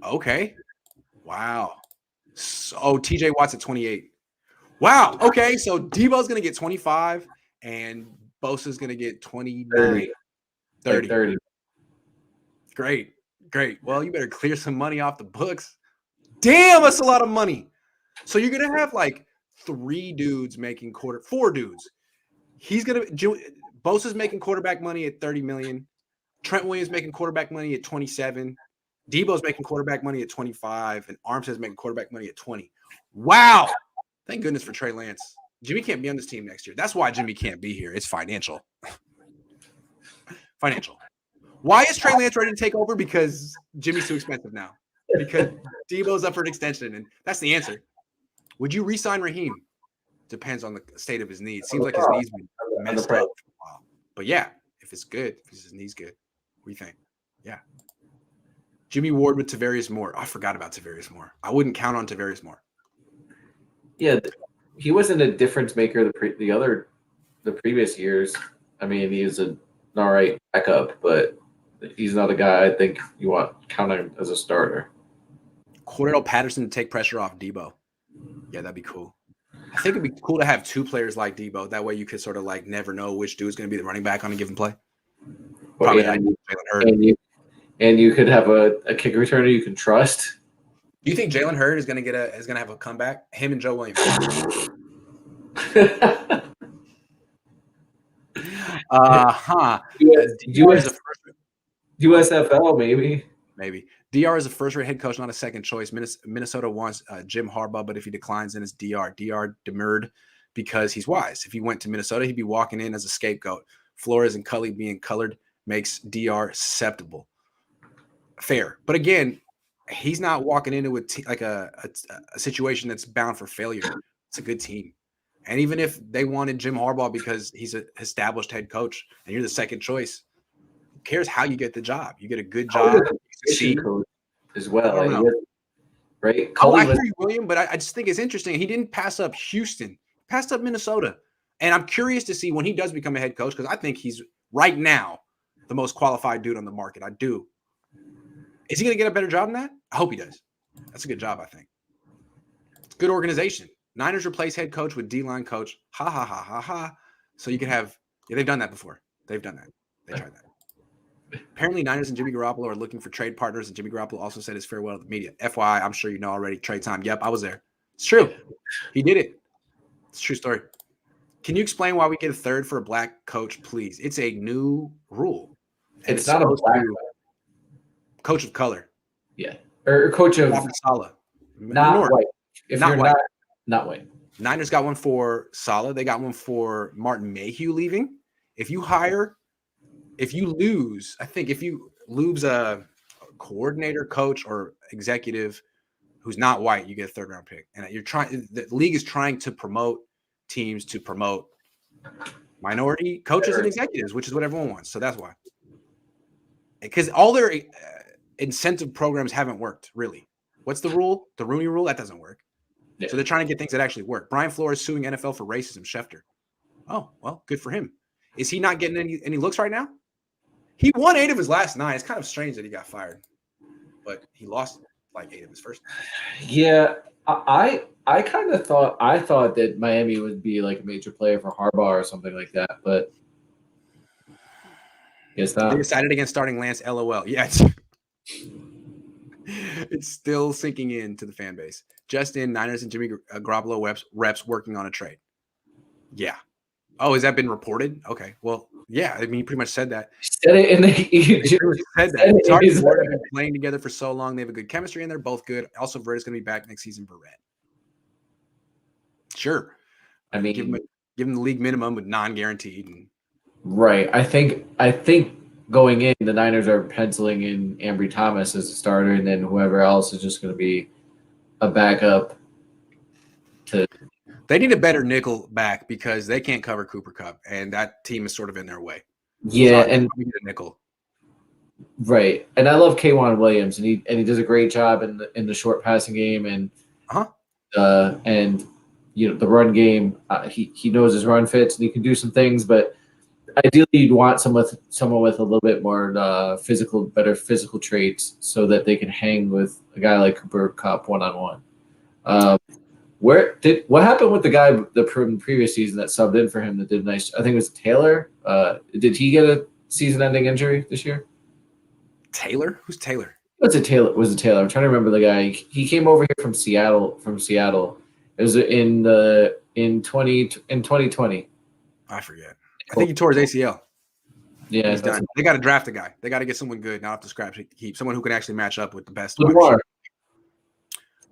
Okay. Wow. So TJ Watt's at 28. Wow. Okay, so Debo's gonna get 25 and Bosa's gonna get 29. 30. 30. Great. Well, you better clear some money off the books. Damn, that's a lot of money. So you're gonna have like 4 dudes. Bosa's making quarterback money at 30 million. Trent Williams making quarterback money at 27. Debo's making quarterback money at 25, and Armstead's making quarterback money at 20. Wow. Thank goodness for Trey Lance. Jimmy can't be on this team next year. That's why Jimmy can't be here. It's financial. Financial. Why is Trey Lance ready to take over? Because Jimmy's too expensive now. Because Debo's up for an extension, and that's the answer. Would you re-sign Raheem? Depends on the state of his knees. Seems like his knees been messed up for a while. But yeah, if his knee's good, what do you think? Yeah. Jimmy Ward with Tavarius Moore. I forgot about Tavarius Moore. I wouldn't count on Tavarius Moore. Yeah, he wasn't a difference maker the previous years. I mean, he's an all right backup, but he's not a guy I think you want counting as a starter. Cordell Patterson to take pressure off Debo. Yeah, that'd be cool. I think it'd be cool to have 2 players like Debo. That way you could sort of like never know which dude's going to be the running back on a given play. Probably Jalen Hurd. And you could have a kick returner you can trust. Do you think Jalen Hurd is going to have a comeback? Him and Joe Williams. USFL maybe. DR is a first-rate head coach, not a second choice. Minnesota wants Jim Harbaugh, but if he declines, then it's DR. DR demurred because he's wise. If he went to Minnesota, he'd be walking in as a scapegoat. Flores and Cully being colored makes DR susceptible. Fair. But again, he's not walking into a situation that's bound for failure. It's a good team. And even if they wanted Jim Harbaugh because he's an established head coach and you're the second choice, who cares how you get the job? You get a good job. Coach as well. Right? I hear you, William, but I just think it's interesting. He didn't pass up Houston. He passed up Minnesota. And I'm curious to see when he does become a head coach, because I think he's right now the most qualified dude on the market. I do. Is he going to get a better job than that? I hope he does. That's a good job, I think. It's a good organization. Niners replace head coach with D-line coach. Ha, ha, ha, ha, ha. So you can have – they've done that before. They've done that. They tried that. Apparently, Niners and Jimmy Garoppolo are looking for trade partners, and Jimmy Garoppolo also said his farewell to the media. FYI, I'm sure you know already, trade time. Yep, I was there. It's true. He did it. It's a true story. Can you explain why we get a third for a black coach, please? It's a new rule. It's not a black coach of color. Yeah. Or coach of Saleh. Not white. If not you're white. Not white. Niners got one for Saleh. They got one for Martin Mayhew leaving. If you lose a coordinator, coach, or executive who's not white, you get a 3rd-round pick. And the league is trying to promote teams to promote minority coaches and executives, which is what everyone wants. So that's why. Because all their incentive programs haven't worked, really. What's the rule? The Rooney Rule? That doesn't work. Yeah. So they're trying to get things that actually work. Brian Flores suing NFL for racism. Schefter. Oh, well, good for him. Is he not getting any looks right now? He won 8 of his last 9. It's kind of strange that he got fired, but he lost like 8 of his first 9. Yeah, I thought that Miami would be like a major player for Harbaugh or something like that, but guess not. They decided against starting Lance. LOL. Yeah, it's still sinking into the fan base. Just in, Niners and Jimmy Garoppolo reps working on a trade. Yeah. Oh, has that been reported? Okay. Well, yeah. I mean, he pretty much said that. Said it, and he said that. It's hard to have been playing together for so long. They have a good chemistry, and they're both good. Also, Verrett's going to be back next season. Verrett. Sure. I mean, give him the league minimum with non-guaranteed. Right. I think going in, the Niners are penciling in Ambry Thomas as a starter, and then whoever else is just going to be a backup. They need a better nickel back because they can't cover Cooper Kupp, and that team is sort of in their way. Yeah, and we need a nickel. Right, and I love K'Wan Williams, and he does a great job in the short passing game and the run game. He knows his run fits and he can do some things, but ideally you'd want someone with a little bit more better physical traits, so that they can hang with a guy like Cooper Kupp one-on-one. What happened with the guy the previous season that subbed in for him that did nice? I think it was Taylor. Did he get a season-ending injury this year? Taylor? Who's Taylor? Was it Taylor? I'm trying to remember the guy. He came over here from Seattle. It was in 2020. I forget. I think he tore his ACL. Yeah, he's done. They got to draft a guy. They got to get someone good, not off the scratch heap. Someone who can actually match up with the best.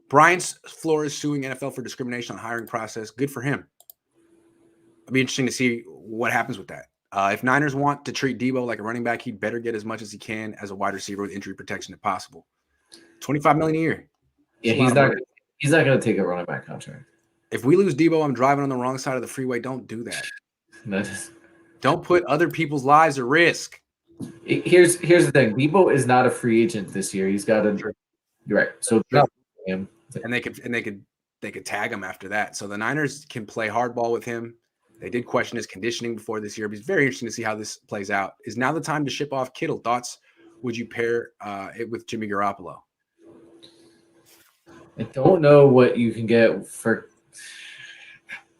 Brian Flores suing NFL for discrimination on hiring process. Good for him. It'll be interesting to see what happens with that. If Niners want to treat Debo like a running back, he'd better get as much as he can as a wide receiver with injury protection if possible. $25 million a year. Yeah, he's not going to take a running back contract. If we lose Debo, I'm driving on the wrong side of the freeway. Don't do that. Don't put other people's lives at risk. Here's the thing. Debo is not a free agent this year. He's got a. You're right. So him. And they could tag him after that. So the Niners can play hardball with him. They did question his conditioning before this year, but it's very interesting to see how this plays out. Is now the time to ship off Kittle? Thoughts? Would you pair it with Jimmy Garoppolo? I don't know what you can get for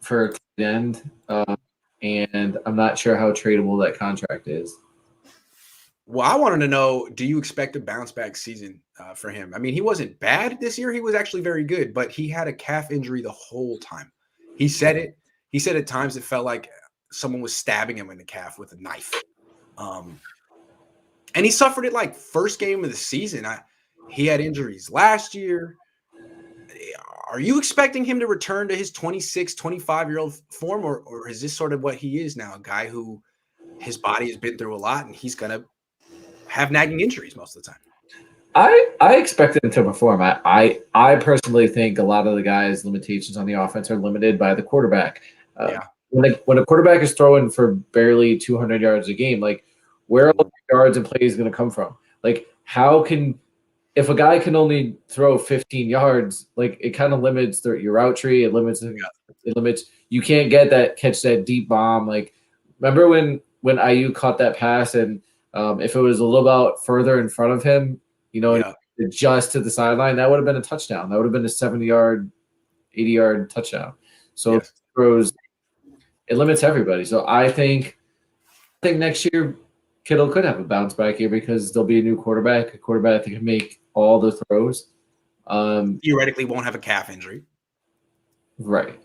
tight end, and I'm not sure how tradable that contract is. Well, I wanted to know, do you expect a bounce back season for him? I mean, he wasn't bad this year. He was actually very good, but he had a calf injury the whole time. He said it. He said at times it felt like someone was stabbing him in the calf with a knife. And he suffered it like first game of the season. He had injuries last year. Are you expecting him to return to his 26, 25-year-old form, or is this sort of what he is now, a guy who his body has been through a lot and he's going to have nagging injuries most of the time? I expect him to perform. I personally think a lot of the guys' limitations on the offense are limited by the quarterback. When a quarterback is throwing for barely 200 yards a game, like where are all the yards and plays going to come from? Like if a guy can only throw 15 yards, like it kind of limits your route tree. It limits. You can't catch that deep bomb. Like remember when Ayuk caught that pass and if it was a little bit further in front of him, just to the sideline, that would have been a touchdown. That would have been a 70-yard, 80-yard touchdown. So it limits everybody. So I think next year Kittle could have a bounce back year because there'll be a new quarterback, that can make all the throws. Theoretically won't have a calf injury. Right.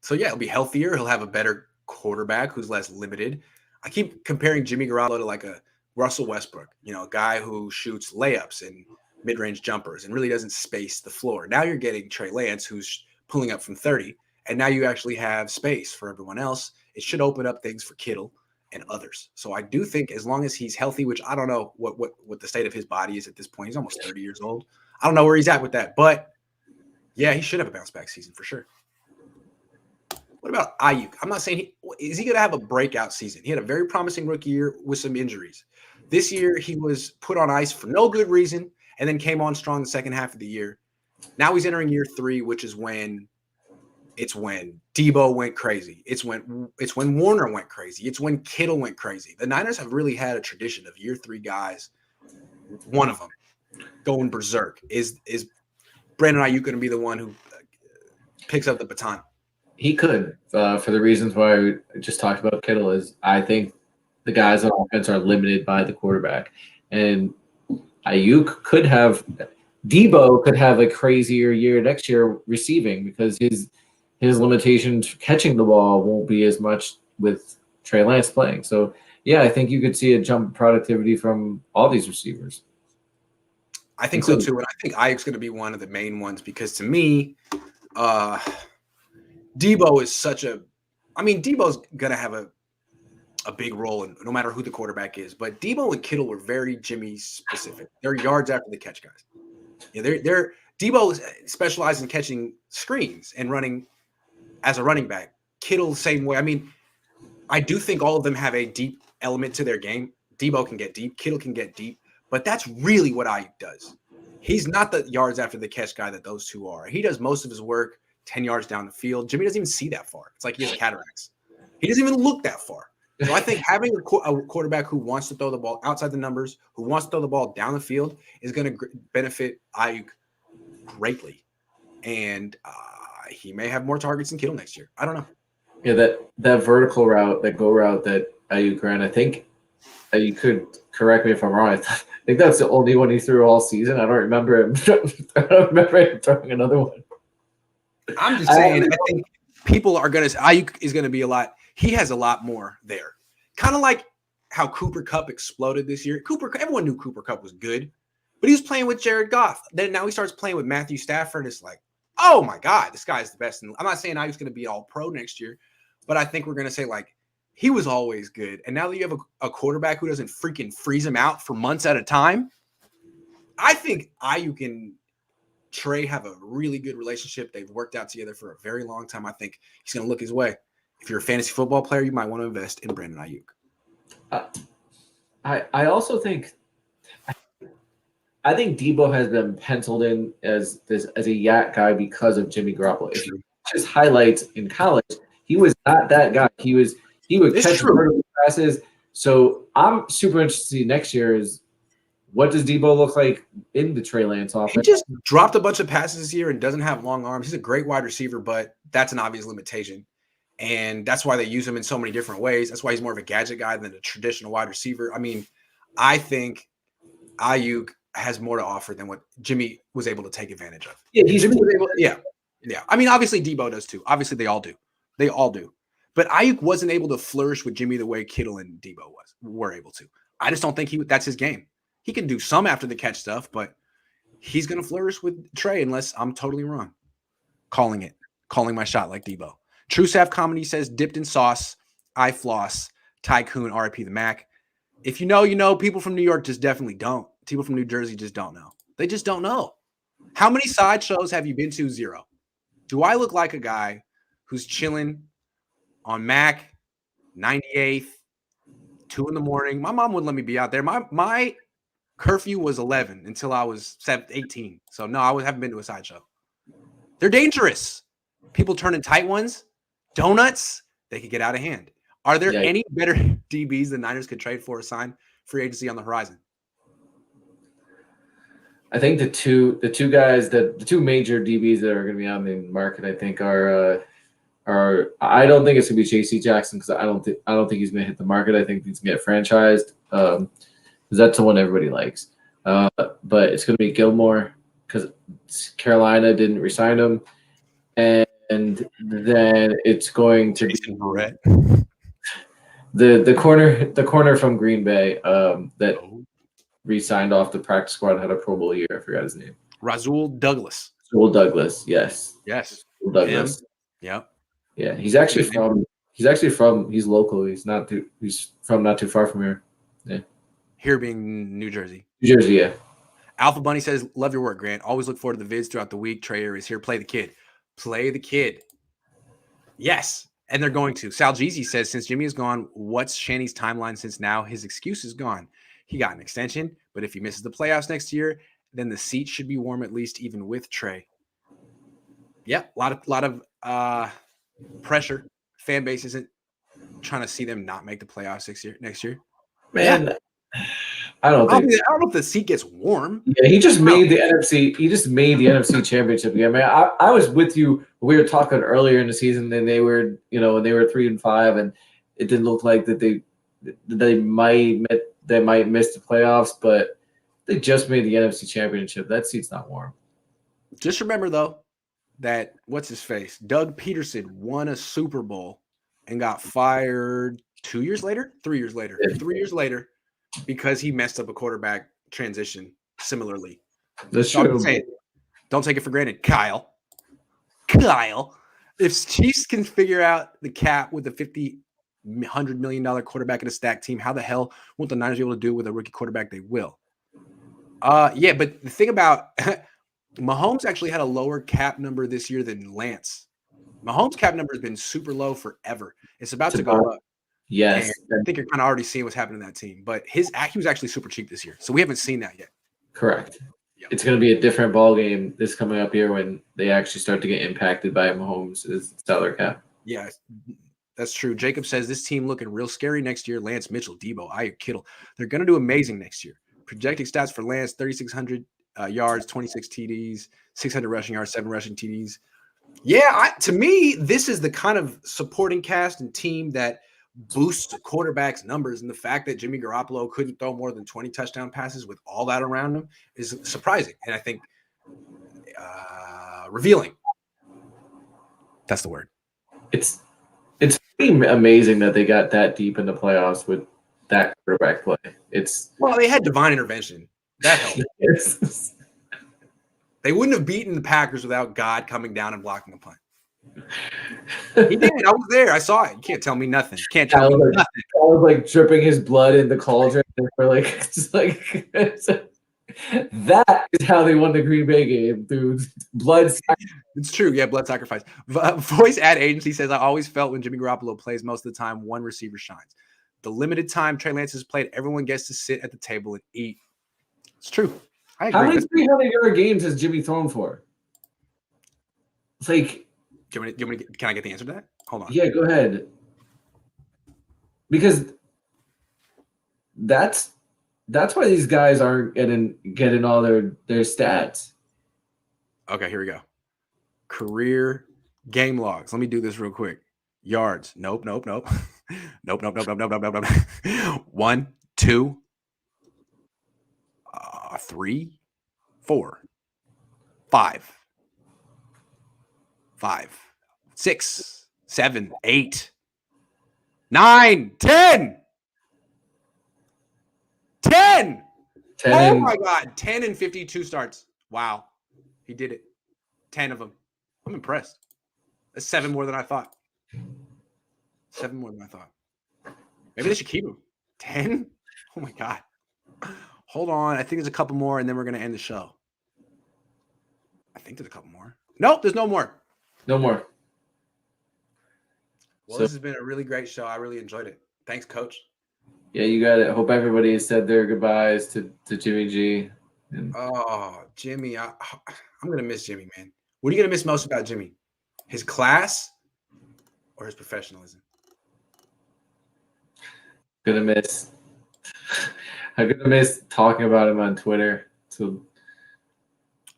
So yeah, he'll be healthier. He'll have a better quarterback who's less limited. I keep comparing Jimmy Garoppolo to like a Russell Westbrook, a guy who shoots layups and mid-range jumpers and really doesn't space the floor. Now you're getting Trey Lance, who's pulling up from 30, and now you actually have space for everyone else. It should open up things for Kittle and others. So I do think as long as he's healthy, which I don't know what the state of his body is at this point. He's almost 30 years old. I don't know where he's at with that, but yeah, he should have a bounce back season for sure. What about Ayuk? I'm not saying is he going to have a breakout season? He had a very promising rookie year with some injuries. This year, he was put on ice for no good reason and then came on strong the second half of the year. Now he's entering year 3, which is when Debo went crazy. It's when Warner went crazy. It's when Kittle went crazy. The Niners have really had a tradition of year 3 guys, one of them going berserk. Is Brandon Ayuk going to be the one who picks up the baton? He could, for the reasons why we just talked about Kittle. Is I think the guys on offense are limited by the quarterback, and Debo could have a crazier year next year receiving because his limitations catching the ball won't be as much with Trey Lance playing. So yeah, I think you could see a jump in productivity from all these receivers. I think so too, and I think Ayuk's going to be one of the main ones because to me, Debo is Debo's going to have a big role in no matter who the quarterback is. But Debo and Kittle were very Jimmy specific. They're yards after the catch guys. Debo specializes in catching screens and running as a running back. Kittle the same way. I mean, I do think all of them have a deep element to their game, Debo can get deep. Kittle can get deep. But that's really what Ayuk does. He's not the yards after the catch guy that those two are. He does most of his work 10 yards down the field. Jimmy doesn't even see that far. It's like he has cataracts. He doesn't even look that far. So I think having a quarterback who wants to throw the ball outside the numbers, who wants to throw the ball down the field, is going to benefit Ayuk greatly. And he may have more targets than Kittle next year. I don't know. Yeah, that vertical route, that go route that Ayuk ran, I think you could correct me if I'm wrong. I think that's the only one he threw all season. I don't remember him. I don't remember him throwing another one. I'm just saying, I think people are going to – Ayuk is going to be a lot – he has a lot more there. Kind of like how Cooper Kupp exploded this year. Everyone knew Cooper Kupp was good, but he was playing with Jared Goff. Then now he starts playing with Matthew Stafford. It's like, oh, my God, this guy's the best. And I'm not saying Ayuk's going to be all pro next year, but I think we're going to say, like, he was always good. And now that you have a quarterback who doesn't freaking freeze him out for months at a time, I think Ayuk and Trey have a really good relationship. They've worked out together for a very long time. I think he's going to look his way. If you're a fantasy football player, you might want to invest in Brandon Ayuk. I also think Debo has been penciled in as a yak guy because of Jimmy Garoppolo. If you watch his highlights in college, he was not that guy. He would catch vertical passes. So I'm super interested next year is what does Debo look like in the Trey Lance offense? He just dropped a bunch of passes this year and doesn't have long arms. He's a great wide receiver, but that's an obvious limitation. And that's why they use him in so many different ways. That's why he's more of a gadget guy than a traditional wide receiver. I mean, I think Ayuk has more to offer than what Jimmy was able to take advantage of. Yeah, Jimmy was able. Yeah. I mean, obviously Debo does too. Obviously they all do. But Ayuk wasn't able to flourish with Jimmy the way Kittle and Debo were able to. I just don't think that's his game. He can do some after the catch stuff, but he's going to flourish with Trey unless I'm totally wrong. Calling my shot like Debo. True Sav Comedy says, dipped in sauce, I floss, Tycoon, RIP the Mac. If you know, you know. People from New York just definitely don't. People from New Jersey just don't know. They just don't know. How many sideshows have you been to? 0. Do I look like a guy who's chilling on Mac, 98th, 2 in the morning? My mom wouldn't let me be out there. My curfew was 11 until I was 18. So, no, I haven't been to a sideshow. They're dangerous. People turning tight ones, donuts, they could get out of hand. Are there any better DBs the Niners could trade for or sign free agency on the horizon? I think the two major DBs that are going to be on the market, I think, are I don't think it's going to be J.C. Jackson because I don't think he's going to hit the market. I think he's going to get franchised because that's the one everybody likes. But it's going to be Gilmore because Carolina didn't re-sign him, and then it's going to be the corner from Green Bay that re-signed off the practice squad, had a Pro Bowl year. I forgot his name. Rasul Douglas. Rasul Douglas, yes. Yes. Rasul Douglas. Yep. Yeah, he's local. He's from not too far from here. Yeah. Here being New Jersey. New Jersey, yeah. Alpha Bunny says, love your work, Grant. Always look forward to the vids throughout the week. Trey is here. Play the kid. Play the kid. Yes. And they're going to. Sal Jeezy says, since Jimmy is gone, what's Shanny's timeline since now his excuse is gone? He got an extension, but if he misses the playoffs next year, then the seat should be warm at least even with Trey. Yeah, a lot of pressure. Fan base isn't trying to see them not make the playoffs next year. Man, yeah. I don't know if the seat gets warm. Yeah, he just made the NFC. He just made the NFC Championship game. Man, I was with you. We were talking earlier in the season, and they were, when they were 3-5, and it didn't look like that they might miss the playoffs, but they just made the NFC Championship. That seat's not warm. Just remember though that what's his face, Doug Peterson won a Super Bowl and got fired 3 years later, because he messed up a quarterback transition similarly. That's true. Don't take it for granted, Kyle. If Chiefs can figure out the cap with a $100 million quarterback in a stacked team, how the hell won't the Niners be able to do it with a rookie quarterback? They will. Yeah, but the thing about Mahomes actually had a lower cap number this year than Lance. Mahomes' cap number has been super low forever. It's about to go up. Yes. And I think you're kind of already seeing what's happening to that team. But he was actually super cheap this year. So we haven't seen that yet. Correct. Yep. It's going to be a different ball game this coming up here when they actually start to get impacted by Mahomes' salary cap. Yeah, that's true. Jacob says this team looking real scary next year. Lance, Mitchell, Debo, Ayuk, Kittle. They're going to do amazing next year. Projecting stats for Lance, 3,600 yards, 26 TDs, 600 rushing yards, 7 rushing TDs. Yeah, to me, this is the kind of supporting cast and team that boosts the quarterback's numbers. And the fact that Jimmy Garoppolo couldn't throw more than 20 touchdown passes with all that around him is surprising. And I think revealing. That's the word. It's pretty amazing that they got that deep in the playoffs with that quarterback play. Well, they had divine intervention. That helped. They wouldn't have beaten the Packers without God coming down and blocking a punt. He did. I was there. I saw it. You can't tell me nothing. You can't tell me nothing. I was like dripping his blood in the cauldron for like just like that is how they won the Green Bay game, dude. Blood. It's true. Yeah, blood sacrifice. Voice ad agency says I always felt when Jimmy Garoppolo plays most of the time, one receiver shines. The limited time Trey Lance has played, everyone gets to sit at the table and eat. It's true. I agree. How many 300-yard games has Jimmy thrown for? It's like, can I get the answer to that? Hold on. Yeah, go ahead. Because that's why these guys aren't getting all their stats. Okay, here we go. Career game logs. Let me do this real quick. Yards. Nope. Nope. 1, 2, 3, 4, 5, 6, 7, 8, 9, 10. 10. Oh my God. 10 and 52 starts. Wow. He did it. 10 of them. I'm impressed. That's 7 more than I thought. 7 more than I thought. Maybe they should keep him. 10? Oh my God. Hold on. I think there's a couple more, and then we're going to end the show. I think there's a couple more. Nope, there's no more. No more. Well, this has been a really great show. I really enjoyed it. Thanks, Coach. Yeah, you got it. Hope everybody said their goodbyes to Jimmy G. Oh, Jimmy. I'm going to miss Jimmy, man. What are you going to miss most about Jimmy? His class or his professionalism? I'm gonna miss talking about him on Twitter. So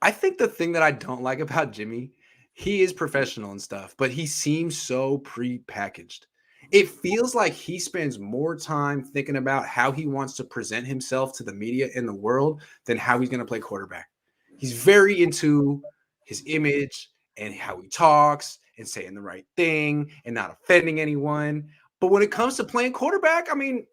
I think the thing that I don't like about Jimmy, he is professional and stuff, but he seems so pre-packaged. It feels like he spends more time thinking about how he wants to present himself to the media in the world than how he's going to play quarterback. He's very into his image and how he talks and saying the right thing and not offending anyone. But when it comes to playing quarterback, I mean,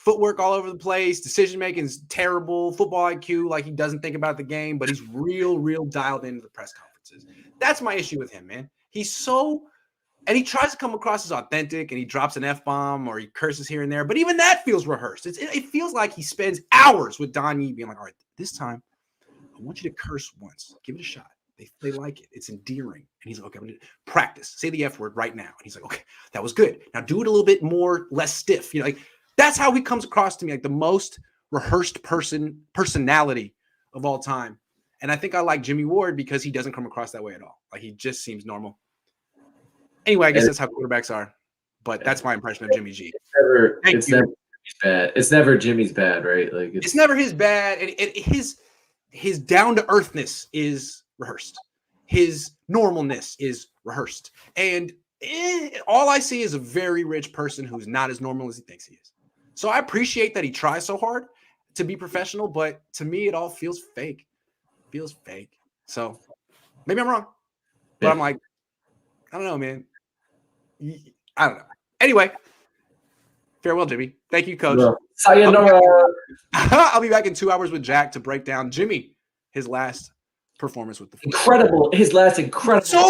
footwork all over the place, decision-making is terrible, football IQ, like he doesn't think about the game, but he's real dialed into the press conferences. That's my issue with him, man. And he tries to come across as authentic, and he drops an F-bomb or he curses here and there, but even that feels rehearsed. It feels like he spends hours with Don Yee being like, all right, this time, I want you to curse once. Give it a shot. They like it. It's endearing. And he's like, okay, I'm going to practice. Say the F word right now. And he's like, okay, that was good. Now do it a little bit more, less stiff. That's how he comes across to me, like the most rehearsed personality of all time. And I think I like Jimmy Ward because he doesn't come across that way at all. Like he just seems normal. Anyway, I guess that's how quarterbacks are. But that's my impression of Jimmy G. It's never bad. It's never Jimmy's bad, right? Like it's never his bad. And his down-to-earthness is rehearsed. His normalness is rehearsed. And all I see is a very rich person who's not as normal as he thinks he is. So I appreciate that he tries so hard to be professional, but to me, it all feels fake. Feels fake. So maybe I'm wrong. But I'm like, I don't know, man. I don't know. Anyway, farewell, Jimmy. Thank you, Coach. No. Sayonara. I'll be back in 2 hours with Jack to break down Jimmy, his last performance with the incredible. His last incredible. So